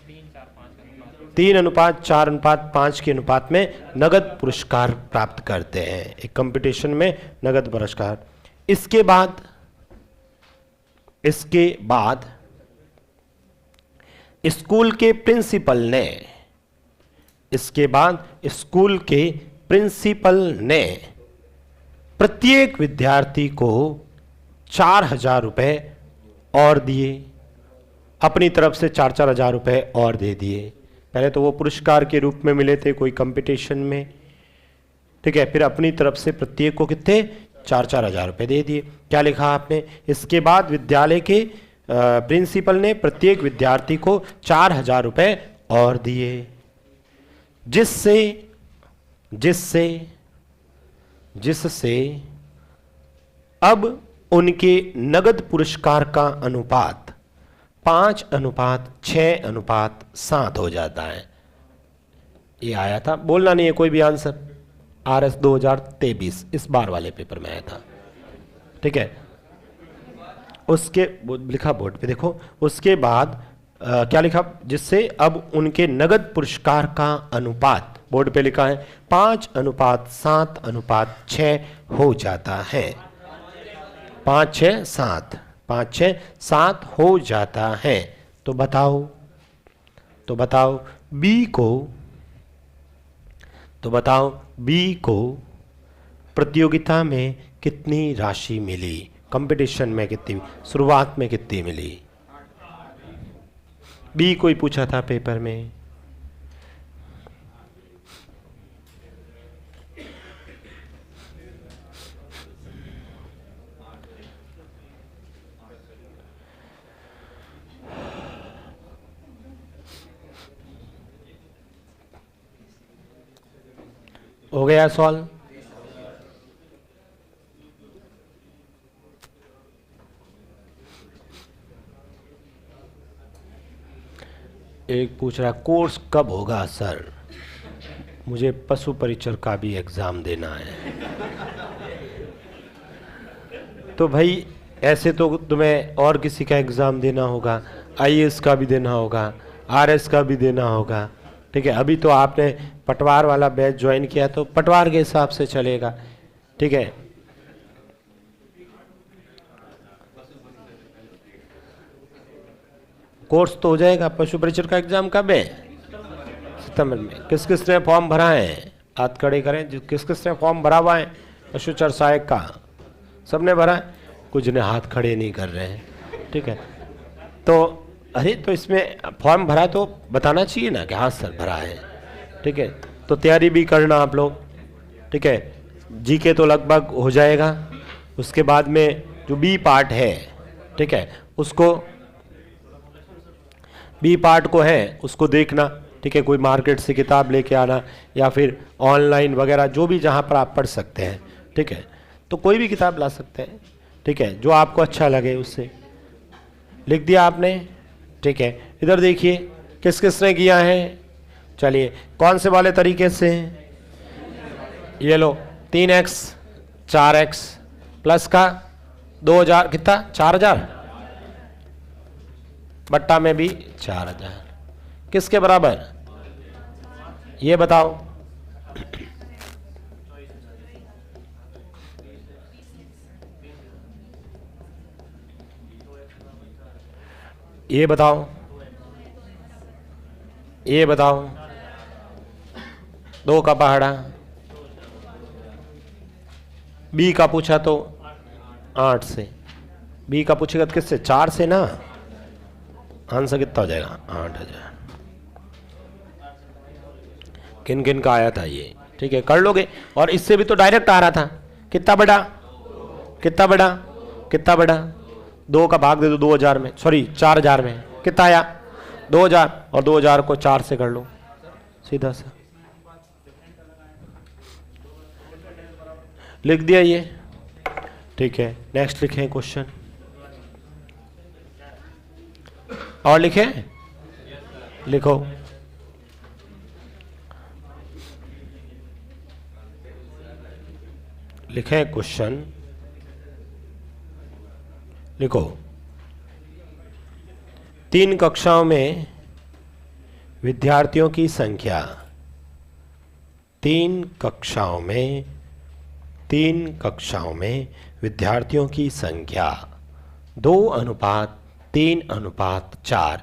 3:4:5 के अनुपात में नगद पुरस्कार प्राप्त करते हैं, एक कंपटीशन में नगद पुरस्कार। इसके बाद स्कूल के प्रिंसिपल ने, इसके बाद स्कूल के प्रिंसिपल ने प्रत्येक विद्यार्थी को 4,000 रुपये और दिए, अपनी तरफ से 4,000 रुपये और दे दिए। पहले तो वो पुरस्कार के रूप में मिले थे कोई कंपटीशन में, ठीक है, फिर अपनी तरफ से प्रत्येक को कितने? 4,000 रुपये दे दिए। क्या लिखा आपने? इसके बाद विद्यालय के प्रिंसिपल ने प्रत्येक विद्यार्थी को 4,000 रुपये और दिए, जिससे अब उनके नगद पुरस्कार का अनुपात 5:6:7 हो जाता है। ये आया था, बोलना नहीं है कोई भी आंसर, RS 2023 इस बार वाले पेपर में आया था, ठीक है। उसके लिखा बोर्ड पे देखो। उसके बाद क्या लिखा? जिससे अब उनके नगद पुरस्कार का अनुपात, बोर्ड पे लिखा है 5:7:6 हो जाता है। 5:6:7 हो जाता है। तो बताओ बी को प्रतियोगिता में कितनी राशि मिली? कंपटीशन में कितनी, शुरुआत में कितनी मिली? बी कोई पूछा था पेपर में। हो गया सॉल्व। एक पूछ रहा कोर्स कब होगा सर, मुझे पशु परिचर का भी एग्जाम देना है। तो भाई ऐसे तो तुम्हें और किसी का एग्जाम देना होगा, आईएएस का भी देना होगा, आरएस का भी देना होगा, ठीक है। अभी तो आपने पटवार वाला बैच ज्वाइन किया तो पटवार के हिसाब से चलेगा, ठीक है। कोर्स तो हो जाएगा। पशु परिचर का एग्जाम कब है? सितंबर में। किस किस ने फॉर्म भरा है? हाथ खड़े करें जो किस किस ने फॉर्म भरा हुआ है पशु चर सहायक का। सबने भरा है, कुछ ने हाथ खड़े नहीं कर रहे हैं, ठीक है। तो अरे तो इसमें फॉर्म भरा तो बताना चाहिए ना कि हाँ सर भरा है, ठीक है। तो तैयारी भी करना आप लोग, ठीक है। जीके तो लगभग हो जाएगा। उसके बाद में जो बी पार्ट है, ठीक है, उसको बी पार्ट को है उसको देखना, ठीक है। कोई मार्केट से किताब लेके आना या फिर ऑनलाइन वगैरह जो भी जहाँ पर आप पढ़ सकते हैं, ठीक है। तो कोई भी किताब ला सकते हैं, ठीक है, जो आपको अच्छा लगे उससे। लिख दिया आपने, ठीक है। इधर देखिए किस किस ने किया है। चलिए कौन से वाले तरीके से? ये लो 3x 4x प्लस का 2000 कितना 4000 बट्टा में भी 4000 किसके बराबर ये बताओ? ये बताओ, ये बताओ। 2 का पहाड़ा। बी का पूछा तो 8 से। बी का पूछेगा तो किससे? 4 से ना। आंसर कितना हो जाएगा? 8000। किन किन का आया था ये, ठीक है, कर लोगे। और इससे भी तो डायरेक्ट आ रहा था। कितना बड़ा, कितना बड़ा, कितना बड़ा? 2 का भाग दे दो 2000 में, सॉरी 4000 में। कितना आया? 2000। और 2000 को 4 से कर लो सीधा सा। लिख दिया ये, ठीक है। नेक्स्ट लिखें क्वेश्चन। और लिखें, लिखो। लिखें क्वेश्चन, लिखो। 3 कक्षाओं में विद्यार्थियों की संख्या, 3 कक्षाओं में विद्यार्थियों की संख्या 2:3:4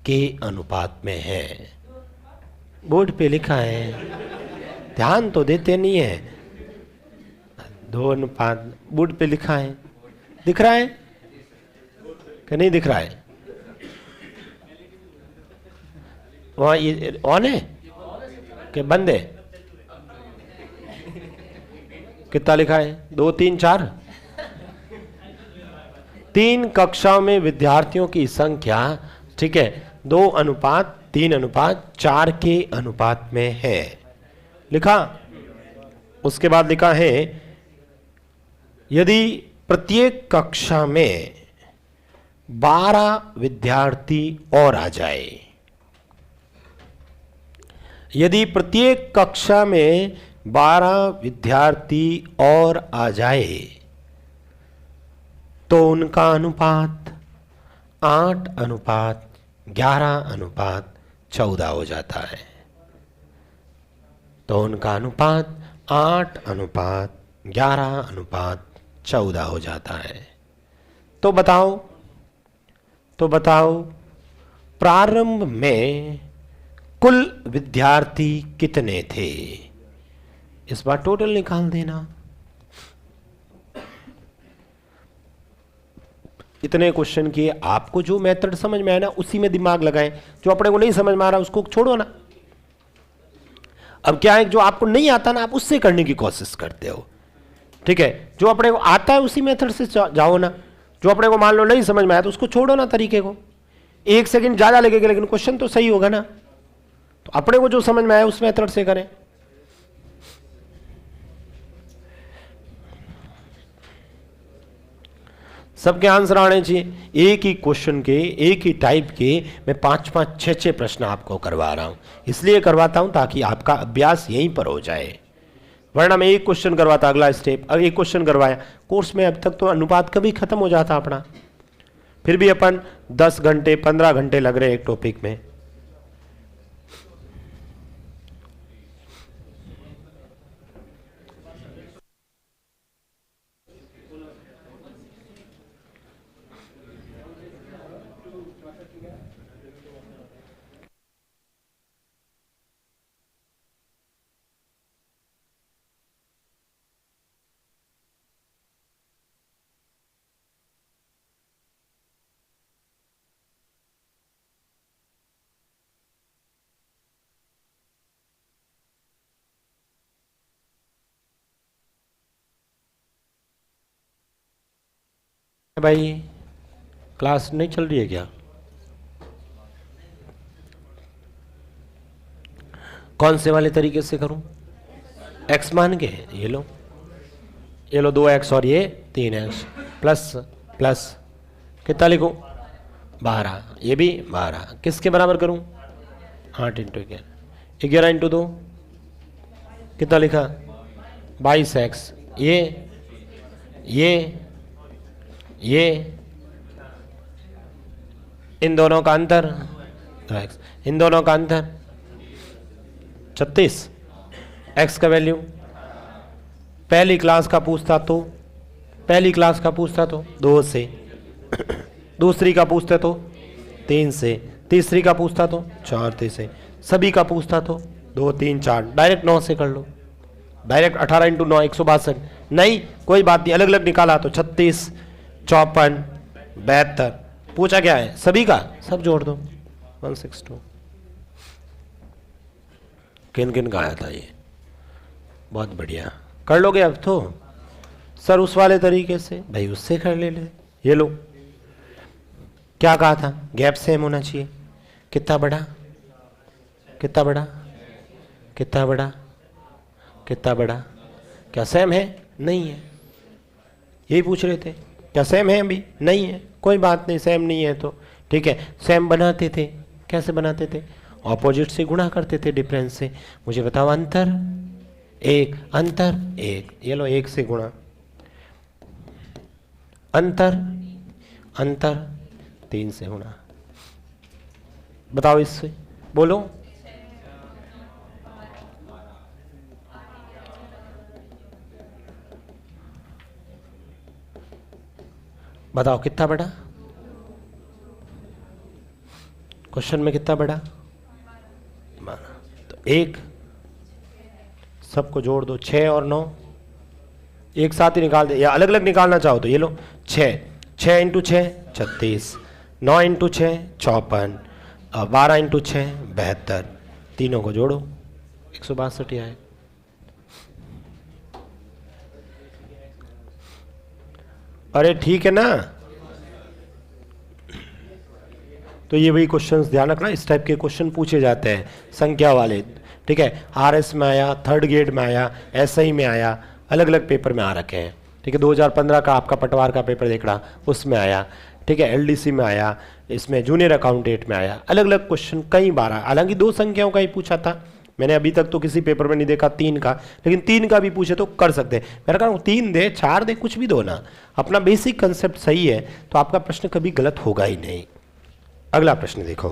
के अनुपात में है। बोर्ड पे लिखा है, ध्यान तो देते नहीं है। 2 अनुपात बोर्ड पे लिखा है, दिख रहा है कि नहीं दिख रहा है? वहाँ ये ऑन है कि बंद है? कितना लिखा है? 2, 3, 4। 3 कक्षाओं में विद्यार्थियों की संख्या, ठीक है, 2:3:4 के अनुपात में है। लिखा। उसके बाद लिखा है यदि प्रत्येक कक्षा में 12 विद्यार्थी और आ जाए, यदि प्रत्येक कक्षा में 12 विद्यार्थी और आ जाए तो उनका अनुपात 8:11:14 हो जाता है। तो उनका अनुपात 8:11:14 हो जाता है। तो बताओ प्रारंभ में कुल विद्यार्थी कितने थे? इस बार टोटल निकाल देना। इतने क्वेश्चन किए, आपको जो मेथड समझ में आया ना उसी में दिमाग लगाएं। जो अपने को नहीं समझ में आ रहा उसको छोड़ो ना। अब क्या है, जो आपको नहीं आता ना आप उससे करने की कोशिश करते हो, ठीक है। जो अपने को आता है उसी मेथड से जाओ ना। जो अपने को मान लो नहीं समझ में आया तो उसको छोड़ो ना तरीके को। 1 सेकंड ज्यादा लगेगा लेकिन क्वेश्चन तो सही होगा ना। तो अपने को जो समझ में आया उस मेथड से करें। सबके आंसर आने चाहिए। एक ही क्वेश्चन के, एक ही टाइप के मैं 5-5, 6-6 प्रश्न आपको करवा रहा हूं। इसलिए करवाता हूं ताकि आपका अभ्यास यहीं पर हो जाए, वरना मैं एक क्वेश्चन करवाता, अगला स्टेप, अब एक क्वेश्चन करवाया, कोर्स में अब तक तो अनुपात कभी खत्म हो जाता अपना। फिर भी अपन 10 घंटे 15 घंटे लग रहे एक टॉपिक में। भाई क्लास नहीं चल रही है क्या? कौन से वाले तरीके से करूं? x मान के ये लो 2x और ये 3x प्लस प्लस कितना लिखूं? 12, ये भी 12, किसके बराबर करूं? 8 इंटू 11 इंटू 2 कितना लिखा? 22x। ये इन दोनों का अंतर, इन दोनों का अंतर 36। x का वैल्यू पहली क्लास का पूछता तो 2 से, दूसरी का पूछते तो 3 से, तीसरी का पूछता तो 4 से, सभी का पूछता तो 2, 3, 4। डायरेक्ट 9 से कर लो, डायरेक्ट 18 इंटू 9 162। नहीं कोई बात नहीं, अलग अलग निकाला तो 36, 54, 72। पूछा क्या है? सभी का, सब जोड़ दो 162। किन किन का आया था ये? बहुत बढ़िया, कर लोगे अब तो। सर उस वाले तरीके से, भाई उससे कर ले। ये लो, क्या कहा था? गैप सेम होना चाहिए। कितना बड़ा, कितना बड़ा, कितना बड़ा, कितना बड़ा? क्या सेम है? नहीं है, यही पूछ रहे थे। क्या सेम है? अभी नहीं है, कोई बात नहीं, सेम नहीं है तो ठीक है। सेम बनाते थे, कैसे बनाते थे? ऑपोजिट से गुणा करते थे, डिफरेंस से। मुझे बताओ, अंतर 1, अंतर 1, ये लो 1 से गुणा, अंतर 3 से गुणा। बताओ इससे, बोलो। बताओ कितना बड़ा? क्वेश्चन में कितना बड़ा? 12। तो 1, सबको जोड़ दो, 6 और 9 एक साथ ही निकाल दे, या अलग अलग निकालना चाहो तो ये लो 6 इंटू 6 36, 9 इंटू 6 54, 12 इंटू 6 72। तीनों को जोड़ो 162 आए। अरे ठीक है ना? तो ये वही क्वेश्चंस ध्यान रखना, इस टाइप के क्वेश्चन पूछे जाते हैं संख्या वाले, ठीक है। आरएस में आया, थर्ड ग्रेड में आया, एसआई में आया, अलग अलग पेपर में आ रखे हैं, ठीक है। 2015 का आपका पटवार का पेपर देख रहा, उसमें आया, ठीक है। एलडीसी में आया, इसमें जूनियर अकाउंटेंट में आया, अलग अलग क्वेश्चन कई बार आया। हालांकि 2 संख्याओं का ही पूछा था, मैंने अभी तक तो किसी पेपर में नहीं देखा 3 का, लेकिन 3 का भी पूछे तो कर सकते हैं। मैंने कहा 3 दे 4 दे, कुछ भी दो ना, अपना बेसिक कंसेप्ट सही है तो आपका प्रश्न कभी गलत होगा ही नहीं। अगला प्रश्न देखो,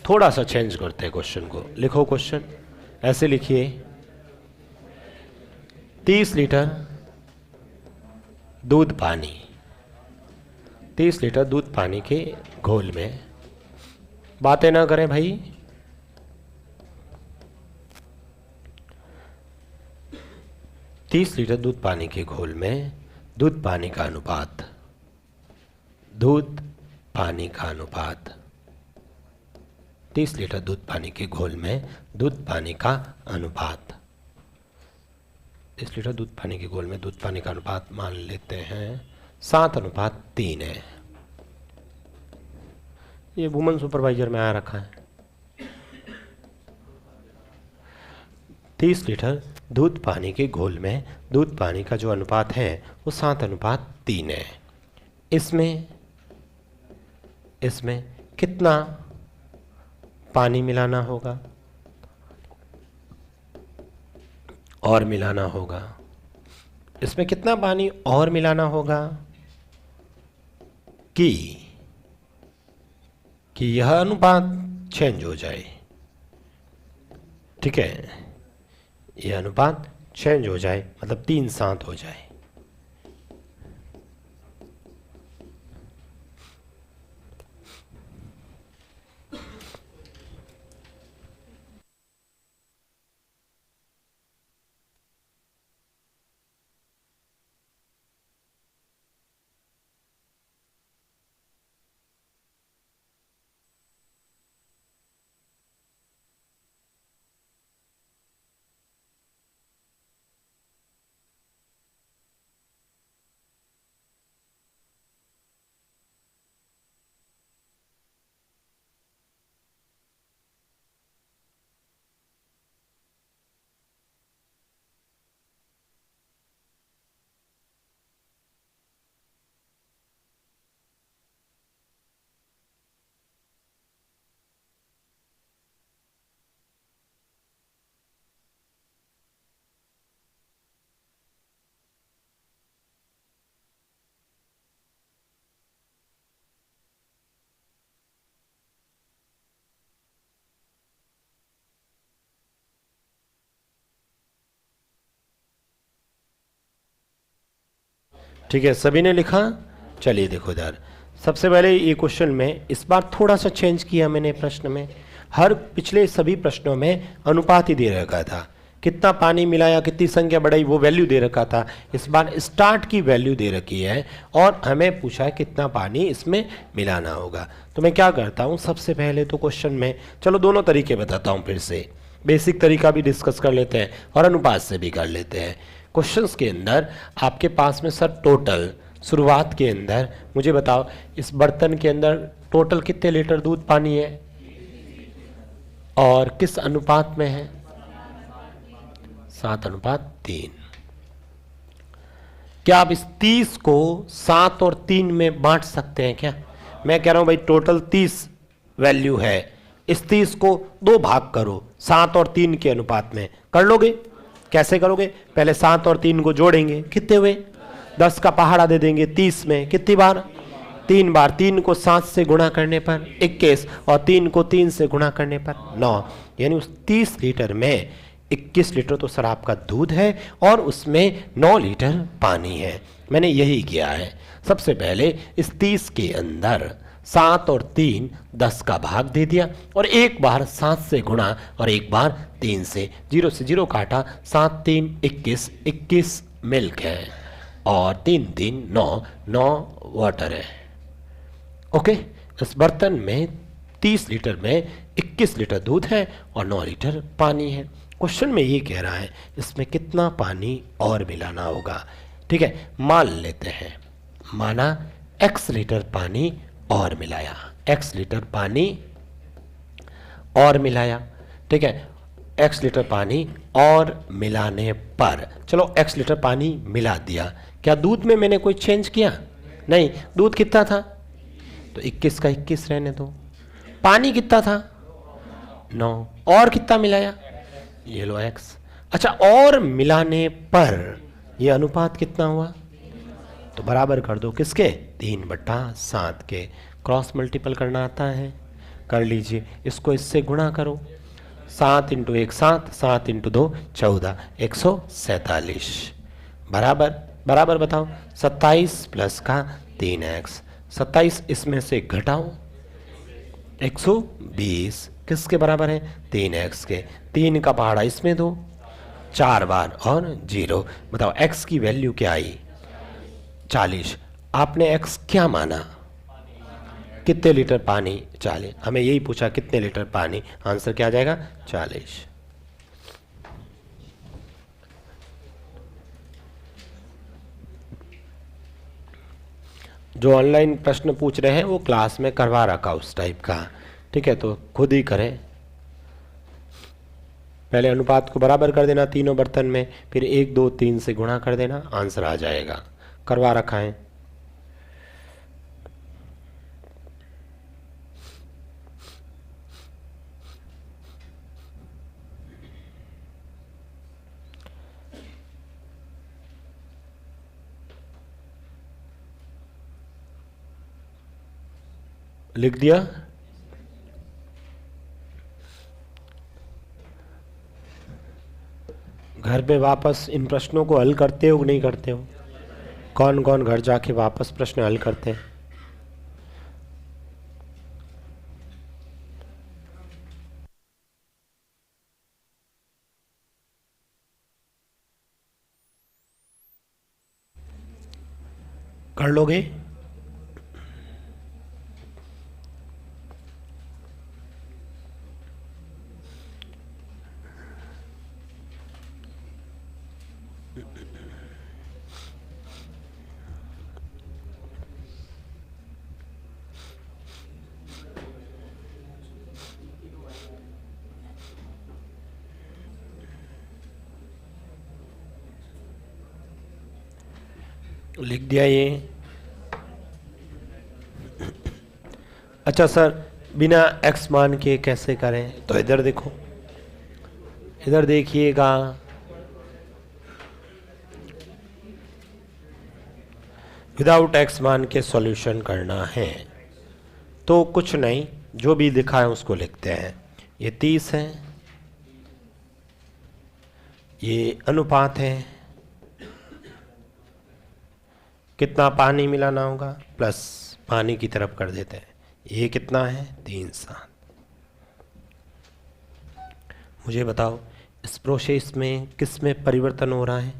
थोड़ा सा चेंज करते हैं क्वेश्चन को। लिखो क्वेश्चन ऐसे लिखिए, 30 लीटर दूध पानी, 30 लीटर दूध पानी के घोल में, बातें ना करें भाई, 30 लीटर दूध पानी के घोल में दूध पानी का अनुपात, दूध पानी का अनुपात, 30 लीटर दूध पानी के घोल में दूध पानी का अनुपात, 30 लीटर दूध पानी के घोल में दूध पानी का अनुपात मान लेते हैं 7:3 है। ये वुमन सुपरवाइजर में आ रखा है। 30 लीटर दूध पानी के घोल में दूध पानी का जो अनुपात है वो 7:3 है। इसमें इसमें कितना पानी मिलाना होगा और मिलाना होगा? इसमें कितना पानी और मिलाना होगा कि यह अनुपात चेंज हो जाए? ठीक है, यह अनुपात चेंज हो जाए, मतलब 3:7 हो जाए। ठीक है, सभी ने लिखा? चलिए देखो इधर, सबसे पहले ये क्वेश्चन में इस बार थोड़ा सा चेंज किया मैंने प्रश्न में। हर पिछले सभी प्रश्नों में अनुपात ही दे रखा था, कितना पानी मिलाया, कितनी संख्या बढ़ाई, वो वैल्यू दे रखा था। इस बार स्टार्ट की वैल्यू दे रखी है और हमें पूछा है कितना पानी इसमें मिलाना होगा। तो मैं क्या करता हूँ, सबसे पहले तो क्वेश्चन में, चलो दोनों तरीके बताता हूँ, फिर से बेसिक तरीका भी डिस्कस कर लेते हैं और अनुपात से भी कर लेते हैं। क्वेश्चंस के अंदर आपके पास में सर टोटल शुरुआत के अंदर मुझे बताओ, इस बर्तन के अंदर टोटल कितने लीटर दूध पानी है और किस अनुपात में है? 7:3। क्या आप इस 30 को 7 और 3 में बांट सकते हैं क्या? मैं कह रहा हूं भाई टोटल 30 वैल्यू है, इस 30 को 2 भाग करो 7 और 3 के अनुपात में। कर लोगे? कैसे करोगे? पहले 7 और 3 को जोड़ेंगे, कितने हुए? 10 का पहाड़ा दे देंगे 30 में, कितनी बार? 3 बार। 3 को 7 से गुणा करने पर 21 और 3 को 3 से गुणा करने पर 9, यानी उस 30 लीटर में 21 लीटर तो सर आपका दूध है और उसमें 9 लीटर पानी है। मैंने यही किया है। सबसे पहले इस 30 के अंदर 7 और 3 10 का भाग दे दिया और एक बार 7 से गुणा और एक बार 3 से, 0 से 0 काटा, 7 3 21, 21 मिल्क है और 3 3 9, 9 वाटर है। ओके, इस बर्तन में 30 लीटर में 21 लीटर दूध है और 9 लीटर पानी है। क्वेश्चन में ये कह रहा है इसमें कितना पानी और मिलाना होगा। ठीक है, मान लेते हैं, माना x लीटर पानी और मिलाया, x लीटर पानी और मिलाया। ठीक है, x लीटर पानी और मिलाने पर, चलो x लीटर पानी मिला दिया, क्या दूध में मैंने कोई चेंज किया? नहीं। दूध कितना था? तो 21 का 21 रहने दो। पानी कितना था? 9। और कितना मिलाया? ये लो x। अच्छा, और मिलाने पर ये अनुपात कितना हुआ? तो बराबर कर दो किसके? 3/7 के। क्रॉस मल्टीपल करना आता है? कर लीजिए। इसको इससे गुणा करो, 7 × 1 7, 7 × 2 14, 147 बराबर बराबर बताओ 27 प्लस का 3x, 27 इसमें से घटाओ 120 किसके बराबर है? 3x के। 3 का पहाड़ा इसमें दो 4 बार और 0। बताओ x की वैल्यू क्या आई? 40। आपने x क्या माना? कितने लीटर पानी? 40। हमें यही पूछा कितने लीटर पानी, आंसर क्या आ जाएगा? 40। जो ऑनलाइन प्रश्न पूछ रहे हैं वो क्लास में करवा रखा उस टाइप का। ठीक है, तो खुद ही करें। पहले अनुपात को बराबर कर देना तीनों बर्तन में, फिर 1 2 3 से गुणा कर देना, आंसर आ जाएगा। करवा रखा है। लिख दिया। घर पे वापस इन प्रश्नों को हल करते हो कि नहीं करते हो? कौन कौन घर जाके वापस प्रश्न हल करते हैं? कर लोगे? लिख दिया ये। अच्छा सर, बिना x मान के कैसे करें? तो इधर देखो, इधर देखिएगा। विदाउट x मान के सॉल्यूशन करना है तो कुछ नहीं, जो भी लिखा है उसको लिखते हैं। ये 30 है, ये अनुपात है, कितना पानी मिलाना होगा प्लस पानी की तरफ कर देते हैं। ये कितना है? 3/7। मुझे बताओ इस प्रोसेस में किस में परिवर्तन हो रहा है?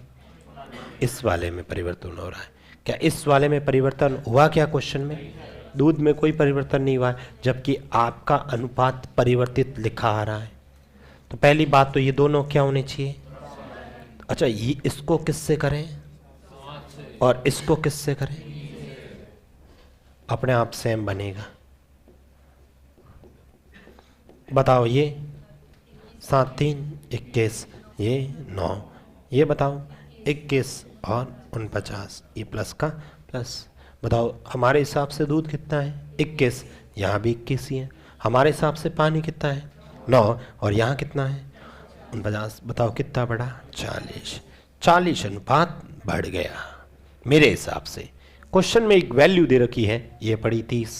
इस वाले में परिवर्तन हो रहा है। क्या इस वाले में परिवर्तन हुआ क्या क्वेश्चन में? दूध में कोई परिवर्तन नहीं हुआ है, जबकि आपका अनुपात परिवर्तित लिखा आ रहा है। तो पहली बात तो ये दोनों क्या होने चाहिए? अच्छा, ये इसको किससे करें और इसको किससे करें? अपने आप सेम बनेगा। बताओ, ये 7 3 21, ये 9, ये बताओ 21 और 49, ये प्लस का प्लस। बताओ हमारे हिसाब से दूध कितना है? 21, यहाँ भी 21 ही है। हमारे हिसाब से पानी कितना है? 9, और यहाँ कितना है? 49। बताओ कितना बढ़ा? 40। 40 अनुपात बढ़ गया मेरे हिसाब से। क्वेश्चन में एक वैल्यू दे रखी है, ये पड़ी 30।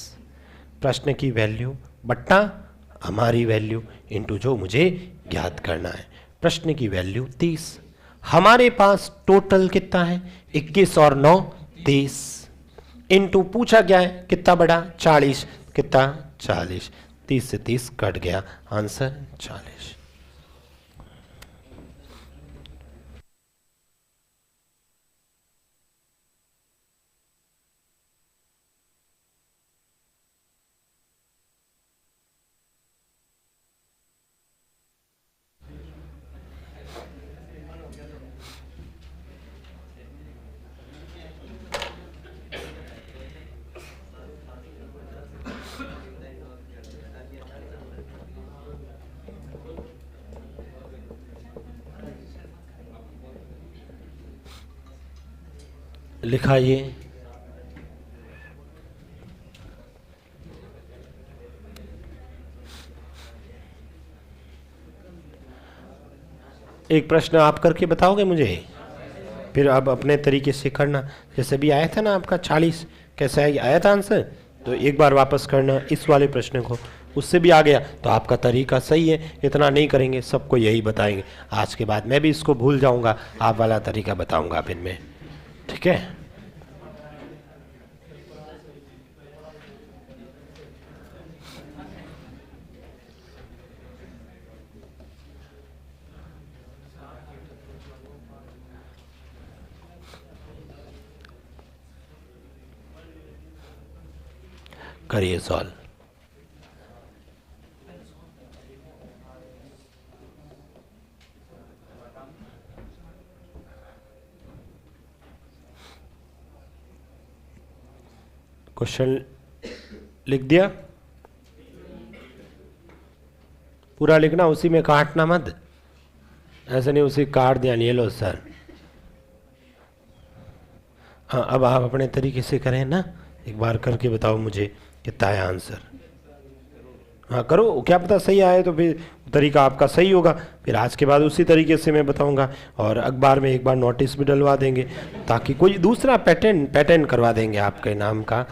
प्रश्न की वैल्यू बट्टा हमारी वैल्यू इनटू जो मुझे ज्ञात करना है। प्रश्न की वैल्यू 30, हमारे पास टोटल कितना है? 21 और 9 30, इनटू पूछा क्या है कितना बड़ा? 40। कितना? 40। 30 से 30 कट गया, आंसर 40। लिखा ये। एक प्रश्न आप करके बताओगे मुझे, फिर अब अपने तरीके से करना। जैसे भी आया था ना आपका 40, कैसे आया था आंसर, तो एक बार वापस करना इस वाले प्रश्न को। उससे भी आ गया तो आपका तरीका सही है। इतना नहीं करेंगे, सबको यही बताएंगे। आज के बाद मैं भी इसको भूल जाऊंगा, आप वाला तरीका बताऊंगा फिर मैं। ठीक है? करिए सॉल्व। क्वेश्चन लिख दिया, पूरा लिखना, उसी में काटना मत। ऐसे नहीं उसी काट दिया, ये लो सर। हाँ अब आप अपने तरीके से करें ना, एक बार करके बताओ मुझे कितना है आंसर। हाँ करो, क्या पता सही आए तो फिर तरीका आपका सही होगा, फिर आज के बाद उसी तरीके से मैं बताऊंगा। और अखबार में एक बार नोटिस भी डलवा देंगे ताकि कोई दूसरा पैटर्न करवा देंगे आपके नाम का,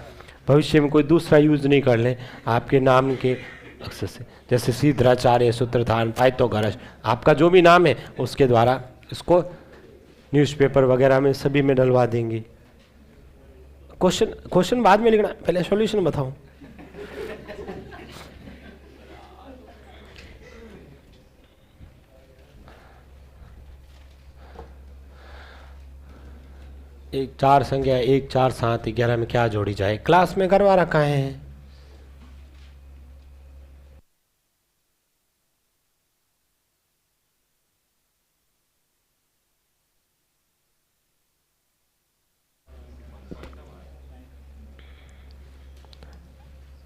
भविष्य में कोई दूसरा यूज़ नहीं कर ले आपके नाम के अक्षर से। जैसे सीधराचार्य, सूत्रधार, पाइथागोरस, आपका जो भी नाम है उसके द्वारा इसको न्यूज़पेपर वगैरह में सभी में डलवा देंगे। क्वेश्चन बाद में लिखना, पहले सॉल्यूशन बताओ। एक चार संख्या 1 4 7 11 में क्या जोड़ी जाए, क्लास में करवा रखा है।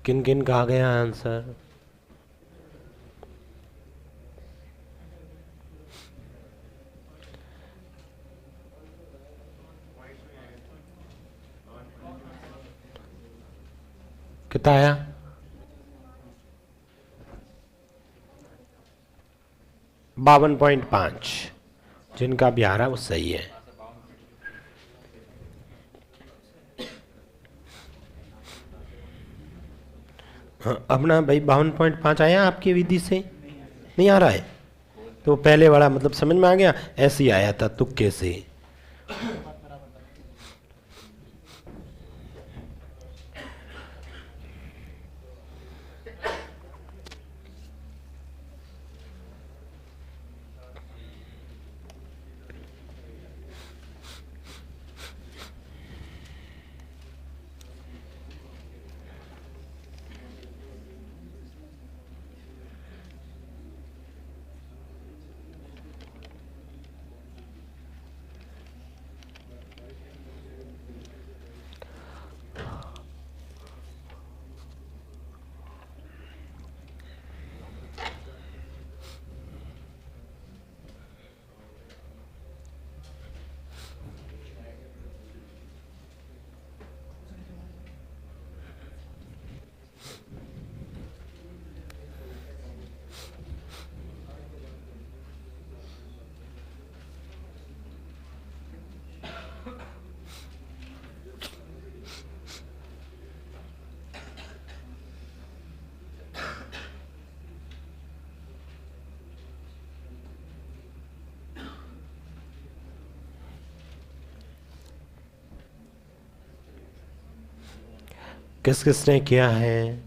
किन किन का आ गया आंसर? कितना आया? 52.5। जिनका भी आ रहा है वो सही है। हाँ अब ना भाई 52.5 आया आपकी विधि से? नहीं आ रहा है तो पहले वाला मतलब समझ में आ गया, ऐसे ही आया था तुक्के से। किस किसने किया है?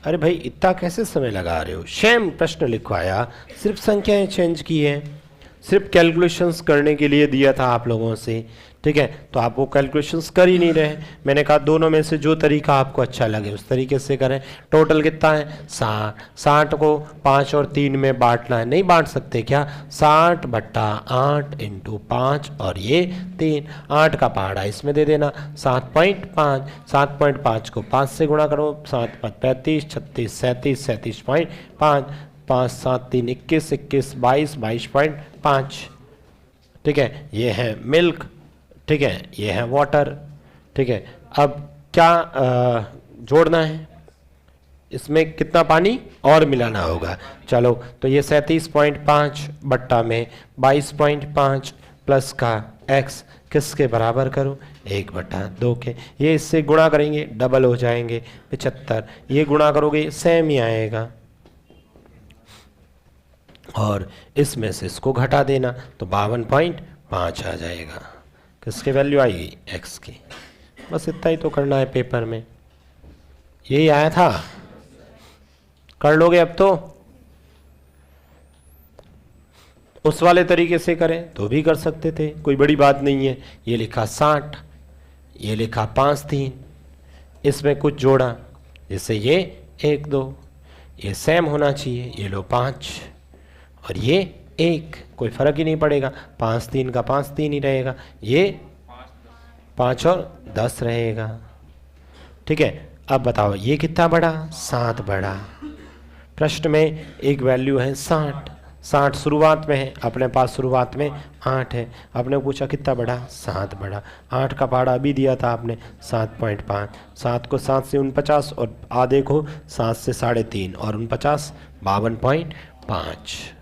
अरे भाई इतना कैसे समय लगा रहे हो, शेम प्रश्न लिखवाया, सिर्फ संख्याएं चेंज की है, सिर्फ कैलकुलेशंस करने के लिए दिया था आप लोगों से, ठीक है? तो आप वो कैलकुलेशंस कर ही नहीं रहे। मैंने कहा दोनों में से जो तरीका आपको अच्छा लगे उस तरीके से करें। टोटल कितना है? 60 को 5 और 3 में बांटना है, नहीं बांट सकते क्या? 60/8 × 5 और ये 3, 8 का पहाड़ा इसमें दे देना 7.5। 7.5 को 5 से गुणा करो, 7 5 35, 36 37, 37.5, 5 7 3 21, 21 22, 22.5, ठीक है? ये है मिल्क, ठीक है? ये है वाटर, ठीक है? अब क्या जोड़ना है, इसमें कितना पानी और मिलाना होगा। चलो तो ये 37.5 बट्टा में 22.5 प्लस का x किसके बराबर करूं? 1/2 के। ये इससे गुणा करेंगे डबल हो जाएंगे 75, ये गुणा करोगे सेम ही आएगा और इसमें से इसको घटा देना तो 52.5 आ जाएगा। किसकी वैल्यू आएगी? x की। बस इतना ही तो करना है पेपर में, यही आया था। कर लोगे अब तो? उस वाले तरीके से करें तो भी कर सकते थे, कोई बड़ी बात नहीं है। ये लिखा 60, ये लिखा 5 3, इसमें कुछ जोड़ा जैसे ये 1 2, ये सेम होना चाहिए, ये लो 5 और ये 1, कोई फर्क ही नहीं पड़ेगा। 5 3 का 5 3 ही रहेगा, ये 5 और 10 रहेगा, ठीक है? अब बताओ ये कितना बड़ा? 7 बड़ा। प्रश्न में एक वैल्यू है 60, 60 शुरुआत में है, अपने पास शुरुआत में 8 है। आपने पूछा कितना बढ़ा, 7 बढ़ा। 8 का पहाड़ा अभी दिया था आपने 7.5। 7 को 7 से 49 और आधे को 7 से 3.5 और 49 52.5।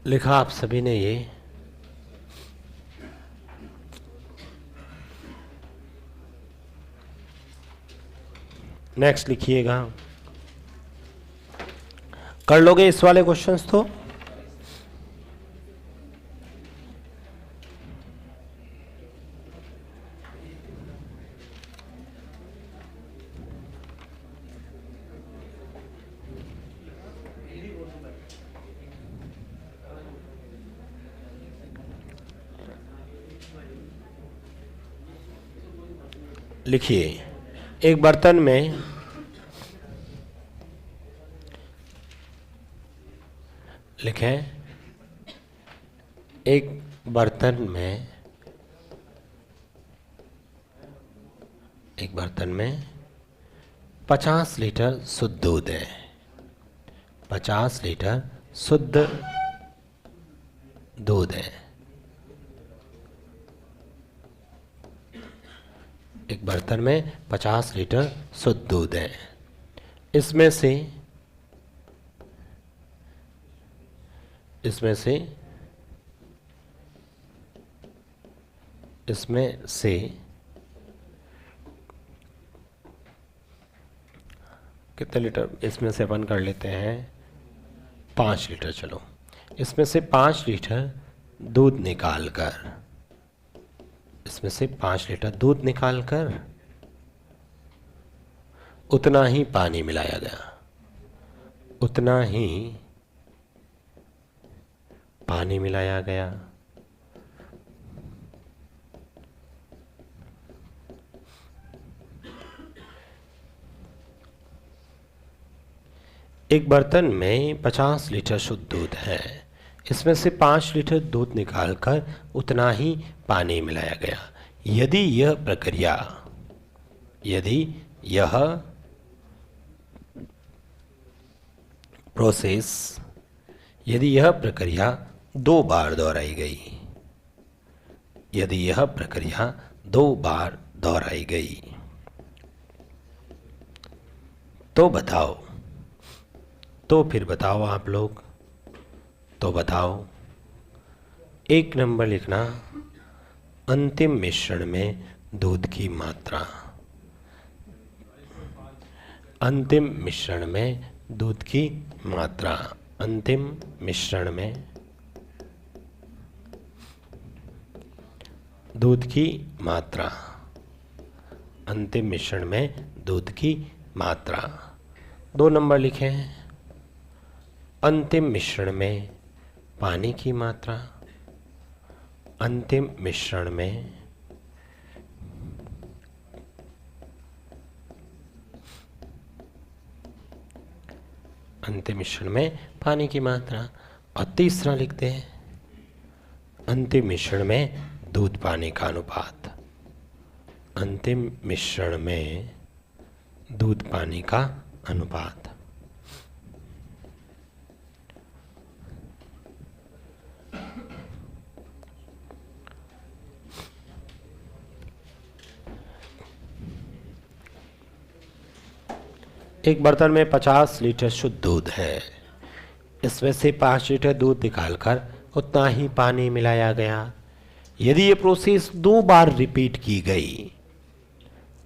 लिखा आप सभी ने ये। नेक्स्ट लिखिएगा। कर लोगे इस वाले क्वेश्चंस तो? लिखिए, एक बर्तन में लिखें, एक बर्तन में 50 लीटर शुद्ध दूध है। 50 लीटर शुद्ध दूध है। एक बर्तन में 50 लीटर शुद्ध दूध है। इसमें से कितने लीटर? इसमें से अपन कर लेते हैं 5 लीटर। चलो, इसमें से 5 लीटर दूध निकालकर उतना ही पानी मिलाया गया। एक बर्तन में 50 लीटर शुद्ध दूध है। इसमें से 5 लीटर दूध निकालकर उतना ही पानी मिलाया गया। यदि यह प्रक्रिया 2 बार दोहराई गई, तो फिर बताओ आप लोग। तो बताओ, 1 नंबर लिखना, अंतिम मिश्रण में दूध की मात्रा। अंतिम मिश्रण में दूध की मात्रा। अंतिम मिश्रण में दूध की मात्रा। अंतिम मिश्रण में दूध की मात्रा। 2 नंबर लिखें, अंतिम मिश्रण में पानी की मात्रा। अंतिम मिश्रण में पानी की मात्रा। और तीसरा लिखते हैं, अंतिम मिश्रण में दूध पानी का अनुपात। अंतिम मिश्रण में दूध पानी का अनुपात। एक बर्तन में 50 लीटर शुद्ध दूध है। इसमें से 5 लीटर दूध निकालकर उतना ही पानी मिलाया गया। यदि ये प्रोसेस 2 बार रिपीट की गई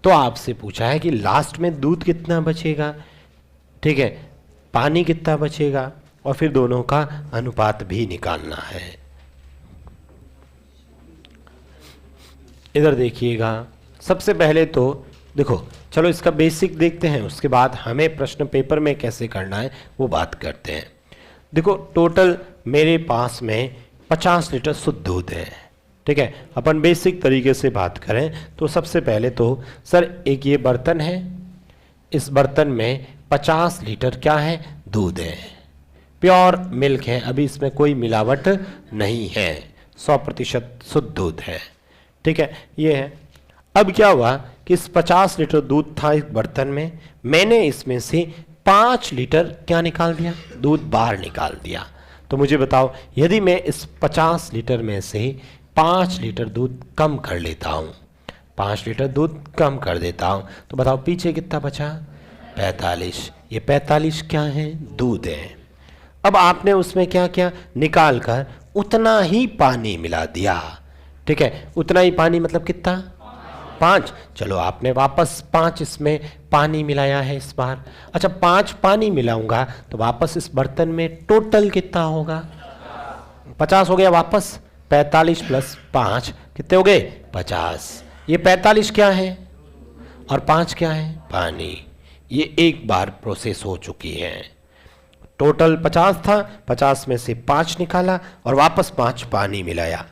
तो आपसे पूछा है कि लास्ट में दूध कितना बचेगा, ठीक है, पानी कितना बचेगा और फिर दोनों का अनुपात भी निकालना है। इधर देखिएगा, सबसे पहले तो देखो, चलो इसका बेसिक देखते हैं, उसके बाद हमें प्रश्न पेपर में कैसे करना है वो बात करते हैं। देखो टोटल मेरे पास में 50 लीटर शुद्ध दूध है, ठीक है। अपन बेसिक तरीके से बात करें तो सबसे पहले तो सर एक ये बर्तन है, इस बर्तन में 50 लीटर क्या है, दूध है, प्योर मिल्क है, अभी इसमें कोई मिलावट नहीं है, 100% शुद्ध दूध है, ठीक है। ये है। अब क्या हुआ कि इस 50 लीटर दूध था इस बर्तन में, मैंने इसमें से 5 लीटर क्या निकाल दिया, दूध बाहर निकाल दिया। तो मुझे बताओ, यदि मैं इस 50 लीटर में से 5 लीटर दूध कम कर लेता हूँ, 5 लीटर दूध कम कर देता हूँ, तो बताओ पीछे कितना बचा, 45। ये 45 क्या है, दूध है। अब आपने उसमें क्या किया, निकाल कर उतना ही पानी मिला दिया, ठीक है। उतना ही पानी मतलब कितना, 5। चलो आपने वापस 5 इसमें पानी मिलाया है इस बार। अच्छा 5 पानी मिलाऊंगा तो वापस इस बर्तन में टोटल कितना होगा, 50 हो गया। वापस 45 प्लस 5 कितने हो गए, 50। ये 45 क्या है और 5 क्या है, पानी। ये एक बार प्रोसेस हो चुकी है। टोटल 50 था, 50 में से 5 निकाला और वापस 5 पानी मिलाया।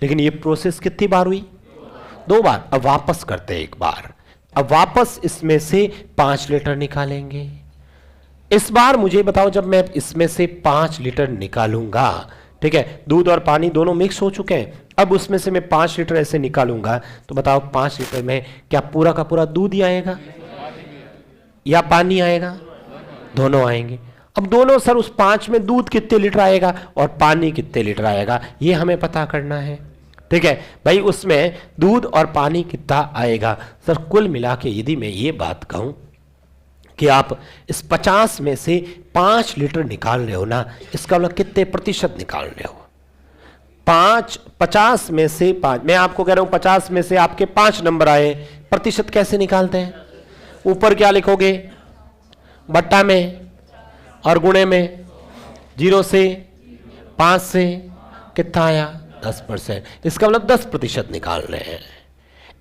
लेकिन ये प्रोसेस कितनी बार हुई, 2 बार। अब वापस करते हैं एक बार। अब वापस इसमें से 5 लीटर निकालेंगे। इस बार मुझे बताओ, जब मैं इसमें से 5 लीटर निकालूंगा, ठीक है, दूध और पानी दोनों मिक्स हो चुके हैं, अब उसमें से मैं 5 लीटर ऐसे निकालूंगा तो बताओ 5 लीटर में क्या पूरा का पूरा दूध ही आएगा या पानी आएगा, दोनों आएंगे। अब दोनों सर उस 5 में दूध कितने लीटर आएगा और पानी कितने लीटर आएगा, ये हमें पता करना है, ठीक है भाई। उसमें दूध और पानी कितना आएगा सर, कुल मिला के यदि मैं ये बात कहूं कि आप इस 50 में से 5 लीटर निकाल रहे हो ना, इसका मतलब कितने प्रतिशत निकाल रहे हो, 50 में से 5। मैं आपको कह रहा हूं 50 में से आपके 5 नंबर आए, प्रतिशत कैसे निकालते हैं, ऊपर क्या लिखोगे, बट्टा में और गुणे में, 0 से 5 से कितना आया, 10%। इसका मतलब 10% निकाल रहे हैं।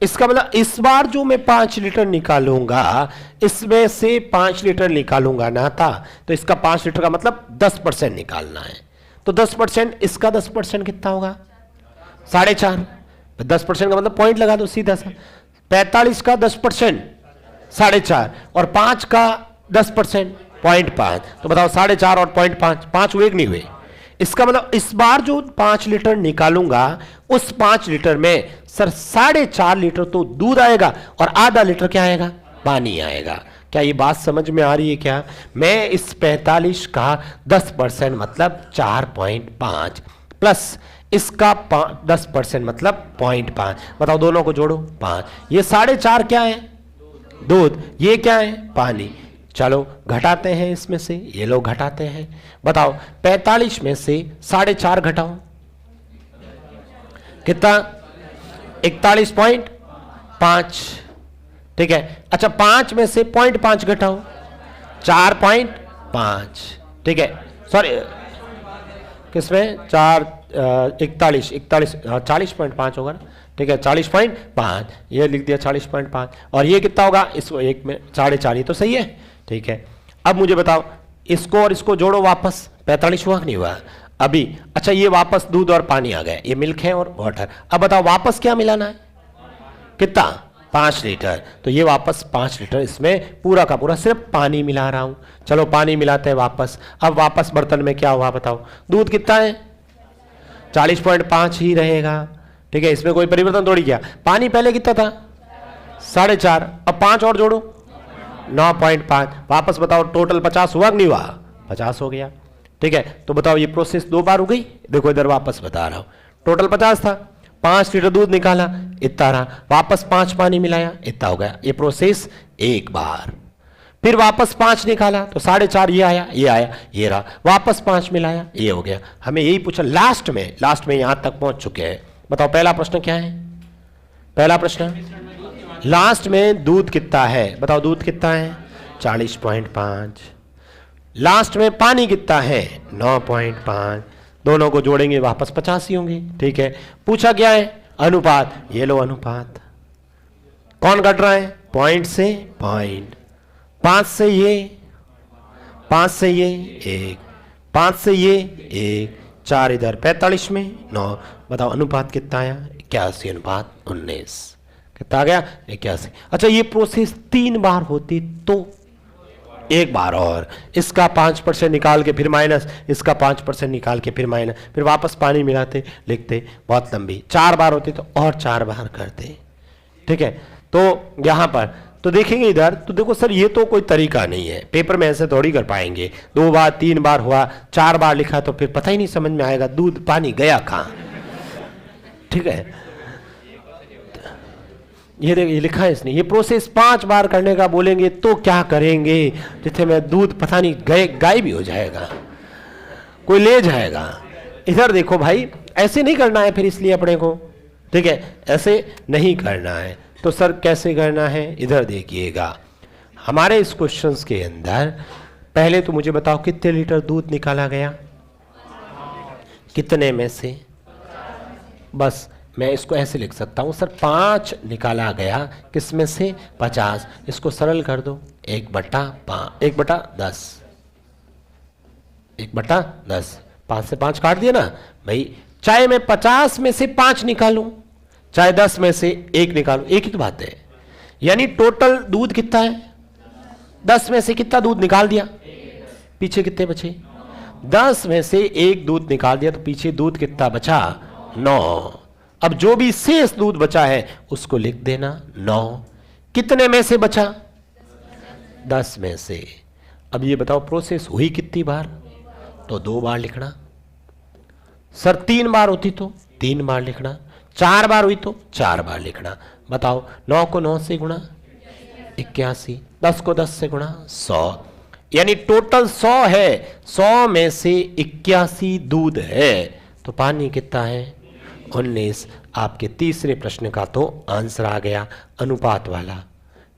इसका मतलब इस बार जो मैं 5 लीटर निकालूंगा, इसमें से 5 लीटर निकालूंगा ना था, तो इसका 5 लीटर का मतलब 10% निकालना है। तो 10%, इसका 10% कितना होगा, 4.5। 10% का मतलब पॉइंट लगा दो सीधा सा, 45 का 10% 4.5 और 5 का 10% 0.5। तो बताओ 4.5 और 0.5, 5 हुए कि नहीं हुए। इसका मतलब इस बार जो 5 लीटर निकालूंगा, उस 5 लीटर में सर 4.5 लीटर तो दूध आएगा और आधा लीटर क्या आएगा, पानी आएगा। क्या ये बात समझ में आ रही है क्या। मैं इस 45 का 10% मतलब 4.5 प्लस इसका 10% मतलब 0.5, बताओ दोनों को जोड़ो 5। ये 4.5 क्या है, दूध, ये क्या है, पानी। चलो घटाते हैं इसमें से, ये लोग घटाते हैं। बताओ 45 में से 4.5 घटाओ कितना, 41.5, ठीक है। अच्छा 5 में से 0.5 घटाओ, 4.5, ठीक है। सॉरी किसमें 41 40.5 होगा ना, ठीक है, 40.5, ये लिख दिया 40.5। और ये कितना होगा, इसको एक में 4.5, ये तो सही है, ठीक है। अब मुझे बताओ इसको और इसको जोड़ो, वापस 45 हुआ नहीं हुआ अभी। अच्छा ये वापस दूध और पानी आ गया, ये मिल्क है और वाटर। अब बताओ वापस क्या मिलाना है, कितना, 5 लीटर। तो ये वापस 5 लीटर, इसमें पूरा का पूरा सिर्फ पानी मिला रहा हूं। चलो पानी मिलाते हैं वापस। अब वापस बर्तन में क्या हुआ बताओ, दूध कितना है, 40.5 ही रहेगा, ठीक है, इसमें कोई परिवर्तन थोड़ी किया। पानी पहले कितना था, 4.5, अब 5 और जोड़ो 9.5। वापस बताओ टोटल 50 हुआ कि नहीं हुआ, 50 हो गया, ठीक है। तो बताओ ये प्रोसेस 2 बार हो गई। देखो इधर वापस बता रहा हूं, टोटल 50 था, 5 लीटर दूध निकाला, इतना रहा, वापस 5 पानी मिलाया, इतना हो गया। ये प्रोसेस 1 बार। फिर वापस 5 निकाला तो 4.5, ये आया, ये आया, ये रहा, वापस 5 मिलाया, ये हो गया। हमें यही पूछा लास्ट में यहां तक पहुंच चुके हैं। बताओ पहला प्रश्न क्या है, पहला प्रश्न लास्ट में दूध कितना है, बताओ दूध कितना है, 40.5। लास्ट में पानी कितना है 9.5, दोनों को जोड़ेंगे वापस 50 ही होंगे। ठीक है, पूछा क्या है अनुपात, ये लो अनुपात। कौन कट रहा है, पॉइंट से पॉइंट, 5 से ये, 5 से ये 1, 5 से ये 1, 4 इधर 45 में 9। बताओ अनुपात कितना आया 81 अनुपात 19। कितना आ गया 81। अच्छा ये प्रोसेस 3 बार होती तो एक बार और इसका 5% निकाल के फिर माइनस, इसका 5% निकाल के फिर माइनस, फिर वापस पानी मिलाते लिखते, बहुत लंबी। 4 बार होती तो और 4 बार करते। ठीक है, तो यहां पर तो देखेंगे इधर, तो देखो सर ये तो कोई तरीका नहीं है, पेपर में ऐसे थोड़ी कर पाएंगे। 2 बार 3 बार हुआ, 4 बार लिखा तो फिर पता ही नहीं समझ में आएगा दूध पानी गया कहां। ठीक है, ये देखिए लिखा है इसने, ये प्रोसेस 5 बार करने का बोलेंगे तो क्या करेंगे, जिससे में दूध पता नहीं गए गायब भी हो जाएगा, कोई ले जाएगा। इधर देखो भाई ऐसे नहीं करना है फिर इसलिए अपने को। ठीक है, ऐसे नहीं करना है तो सर कैसे करना है, इधर देखिएगा। हमारे इस क्वेश्चंस के अंदर पहले तो मुझे बताओ कितने लीटर दूध निकाला गया, कितने में से, बस मैं इसको ऐसे लिख सकता हूं सर 5 निकाला गया, किसमें से 50। इसको सरल कर दो 1/5, 1/10, 1/10, 5 से 5 काट दिया ना भाई। चाहे मैं 50 में से 5 निकालूं, चाहे 10 में से 1 निकालूं, एक ही तो बात है। यानी टोटल दूध कितना है, 10 में से कितना दूध निकाल दिया, पीछे कितने बचे, 10 में से 1 दूध निकाल दिया तो पीछे दूध कितना बचा 9। अब जो भी शेष दूध बचा है उसको लिख देना 9। कितने में से बचा, 10 में से। अब ये बताओ प्रोसेस हुई कितनी बार, तो 2 बार लिखना। सर 3 बार होती तो 3 बार लिखना, 4 बार हुई तो 4 बार लिखना। बताओ 9 को 9 से गुणा 81, 10 को 10 से गुणा 100, यानी टोटल 100 है, 100 में से 81 दूध है तो पानी कितना है 19। आपके तीसरे प्रश्न का तो आंसर आ गया अनुपात वाला।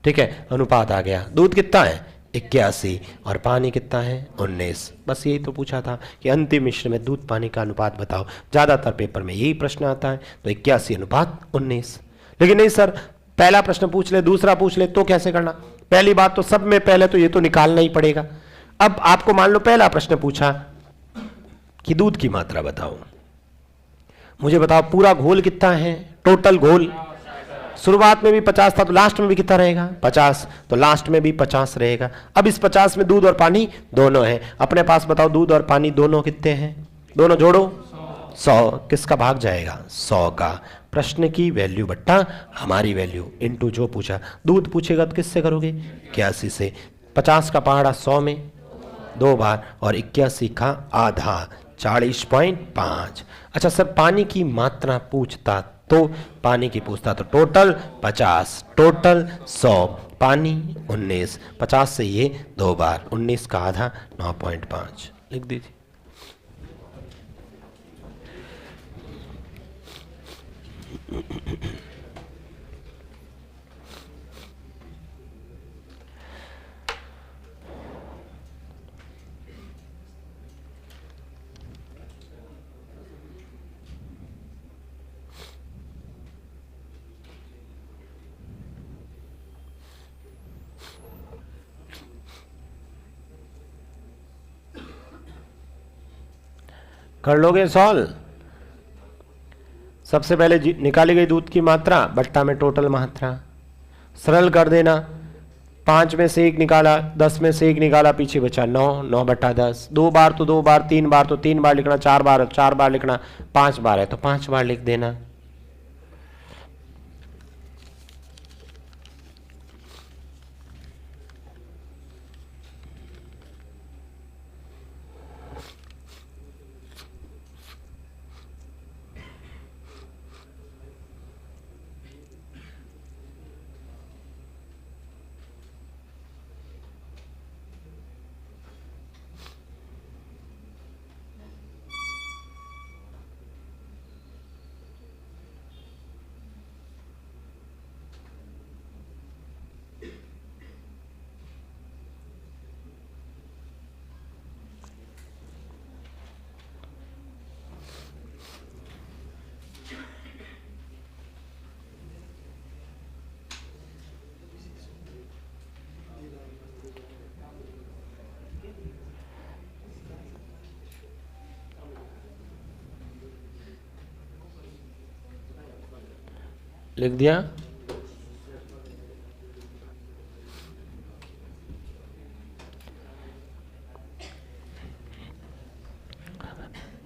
ठीक है, अनुपात आ गया, दूध कितना है 81 और पानी कितना है 19। बस यही तो पूछा था कि अंतिम मिश्र में दूध पानी का अनुपात बताओ, ज़्यादातर पेपर में यही प्रश्न आता है, तो 81 अनुपात 19। लेकिन नहीं सर पहला प्रश्न पूछ ले दूसरा पूछ ले तो कैसे करना, पहली बात तो सब में पहले तो ये तो निकालना ही पड़ेगा। अब आपको मान लो पहला प्रश्न पूछा कि दूध की मात्रा बताओ, मुझे बताओ पूरा घोल कितना है, टोटल घोल शुरुआत में भी 50 था तो लास्ट में भी कितना रहेगा 50, तो लास्ट में भी 50 रहेगा। अब इस 50 में दूध और पानी दोनों है, अपने पास बताओ दूध और पानी दोनों कितने हैं, दोनों जोड़ो 100, किसका भाग जाएगा 100 का। प्रश्न की वैल्यू बट्टा हमारी वैल्यू इनटू जो पूछा, दूध पूछेगा तो किससे करोगे 81 से, 50 का पहाड़ा 100 में 2 बार और 81 का आधा 40.5। अच्छा सर पानी की मात्रा पूछता तो पानी की पूछता तो टोटल 50, टोटल 100, पानी 19, 50 से ये 2 बार 19 का आधा 9.5 लिख दीजिए। कर लोगे सॉल्व। सबसे पहले निकाली गई दूध की मात्रा बट्टा में टोटल मात्रा, सरल कर देना। 5 में से 1 निकाला, 10 में से 1 निकाला, पीछे बचा 9, 9/10। 2 बार तो 2 बार, 3 बार तो 3 बार लिखना, 4 बार 4 बार लिखना, 5 बार है तो 5 बार लिख देना। लिख दिया।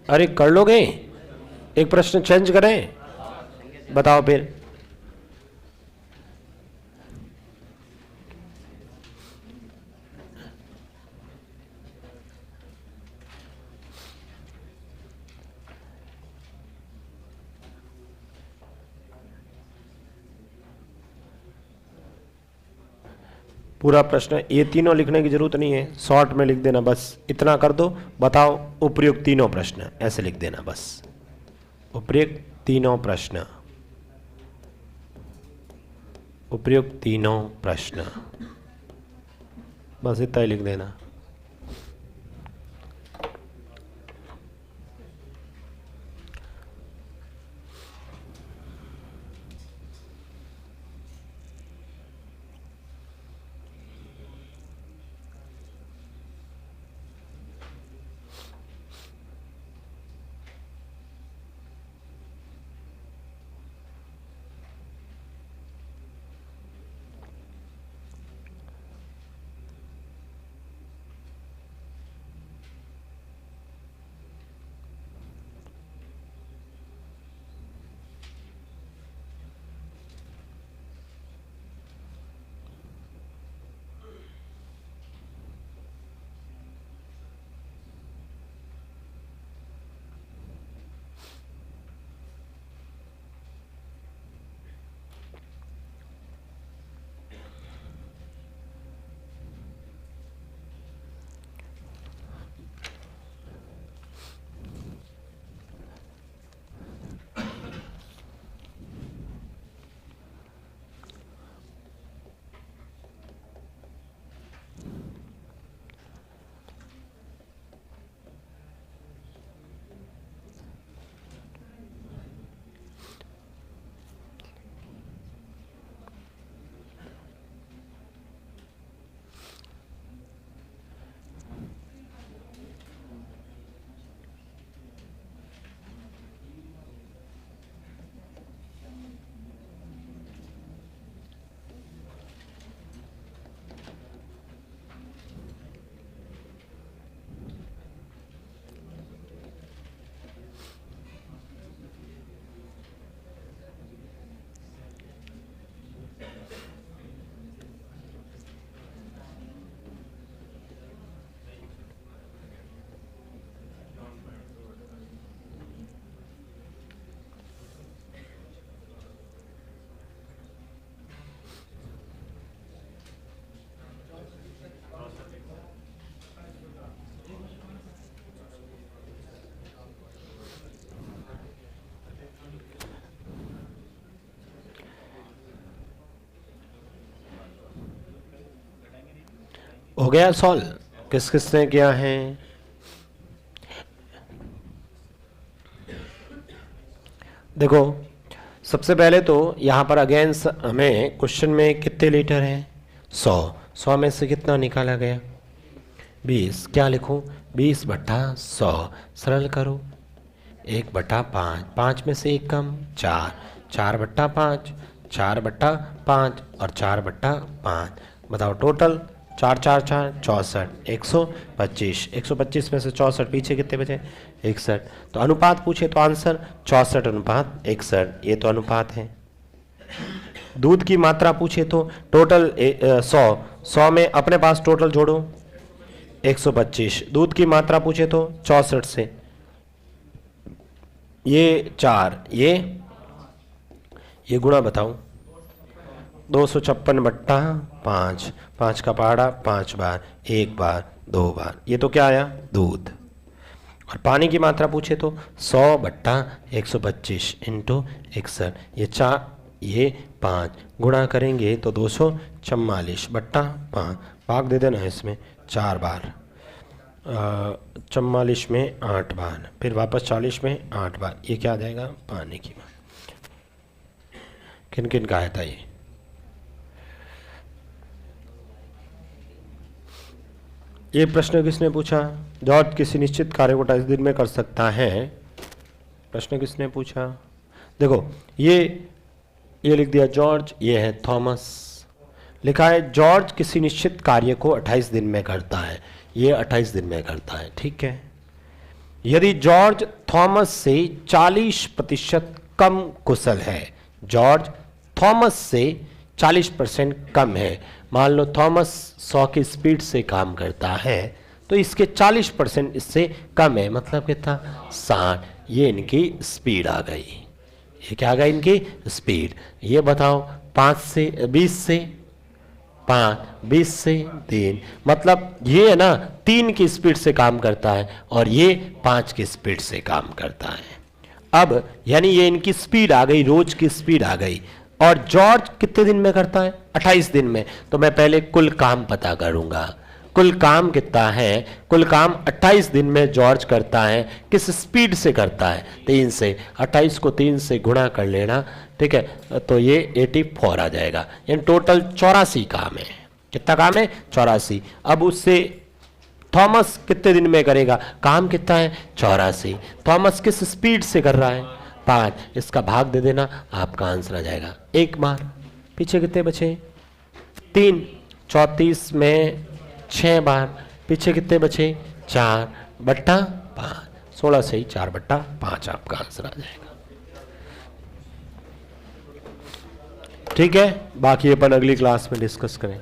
अरे कर लोगे? एक प्रश्न चेंज करें? बताओ फिर। पूरा प्रश्न, ये तीनों लिखने की जरूरत नहीं है, शॉर्ट में लिख देना बस, इतना कर दो। बताओ उपयुक्त तीनों प्रश्न, ऐसे लिख देना बस, उपयुक्त तीनों प्रश्न, उपयुक्त तीनों प्रश्न, बस इतना ही लिख देना। हो गया सॉल्व? किस किस ने किया है? देखो सबसे पहले तो यहाँ पर अगेन हमें क्वेश्चन में कितने लीटर हैं? 100। 100 में से कितना निकाला गया? 20। क्या लिखूँ? 20/100। सरल करो, 1/5। 5 में से 1 कम, 4। 4/5, 4/5 और 4/5। बताओ टोटल। 4 4 4 64, 125। 125 में से 64 पीछे कितने बचे? 61। तो अनुपात पूछे तो आंसर 64:61। ये तो अनुपात है। दूध की मात्रा पूछे तो टोटल 100 में अपने पास टोटल जोड़ो 125। दूध की मात्रा पूछे तो 64 से ये 4, ये गुणा बताओ 256/5। 5 का पहाड़ा 5 बार, 1 बार, 2 बार, ये तो क्या आया? दूध। और पानी की मात्रा पूछे तो 100/125 इंटू 61। ये 4, ये 5 गुणा करेंगे तो 244/5। भाग दे देना इसमें 4 बार, 44 में 8 बार, फिर वापस 40 में 8 बार। ये क्या आ जाएगा? पानी की मात्रा। किन किन का आया था ये? ये प्रश्न किसने पूछा? जॉर्ज किसी निश्चित कार्य को 28 दिन में कर सकता है। प्रश्न किसने पूछा? देखो ये लिख दिया जॉर्ज, ये है थॉमस। लिखा है जॉर्ज किसी निश्चित कार्य को 28 दिन में करता है, ये 28 दिन में करता है, ठीक है। यदि जॉर्ज थॉमस से 40% कम कुशल है, जॉर्ज थॉमस से 40% कम है, मान लो थॉमस 100 की स्पीड से काम करता है तो इसके 40% इससे कम है, मतलब कितना 60। ये इनकी स्पीड आ गई, ये क्या आ गई इनकी स्पीड। ये बताओ 5 से 20 से 5, 20 से 3, मतलब ये है ना 3 की स्पीड से काम करता है और ये 5 की स्पीड से काम करता है। अब यानी ये इनकी स्पीड आ गई, रोज की स्पीड आ गई। और जॉर्ज कितने दिन में करता है? 28 दिन में। तो मैं पहले कुल काम पता करूंगा, कुल काम कितना है। कुल काम 28 दिन में जॉर्ज करता है, किस स्पीड से करता है? 3 से। 28 को 3 से गुणा कर लेना, ठीक है, तो ये 84 आ जाएगा। यानी टोटल 84 काम है। कितना काम है? 84। अब उससे थॉमस कितने दिन में करेगा? काम कितना है? 84। थॉमस किस स्पीड से कर रहा है? 5। इसका भाग दे देना, आपका आंसर आ जाएगा। एक बार पीछे कितने बचे? 3। 34 में 6 बार, पीछे कितने बचे? 4 बट्टा 5। 16 से ही 4 बट्टा 5 आपका आंसर आ जाएगा। ठीक है, बाकी अपन अगली क्लास में डिस्कस करें।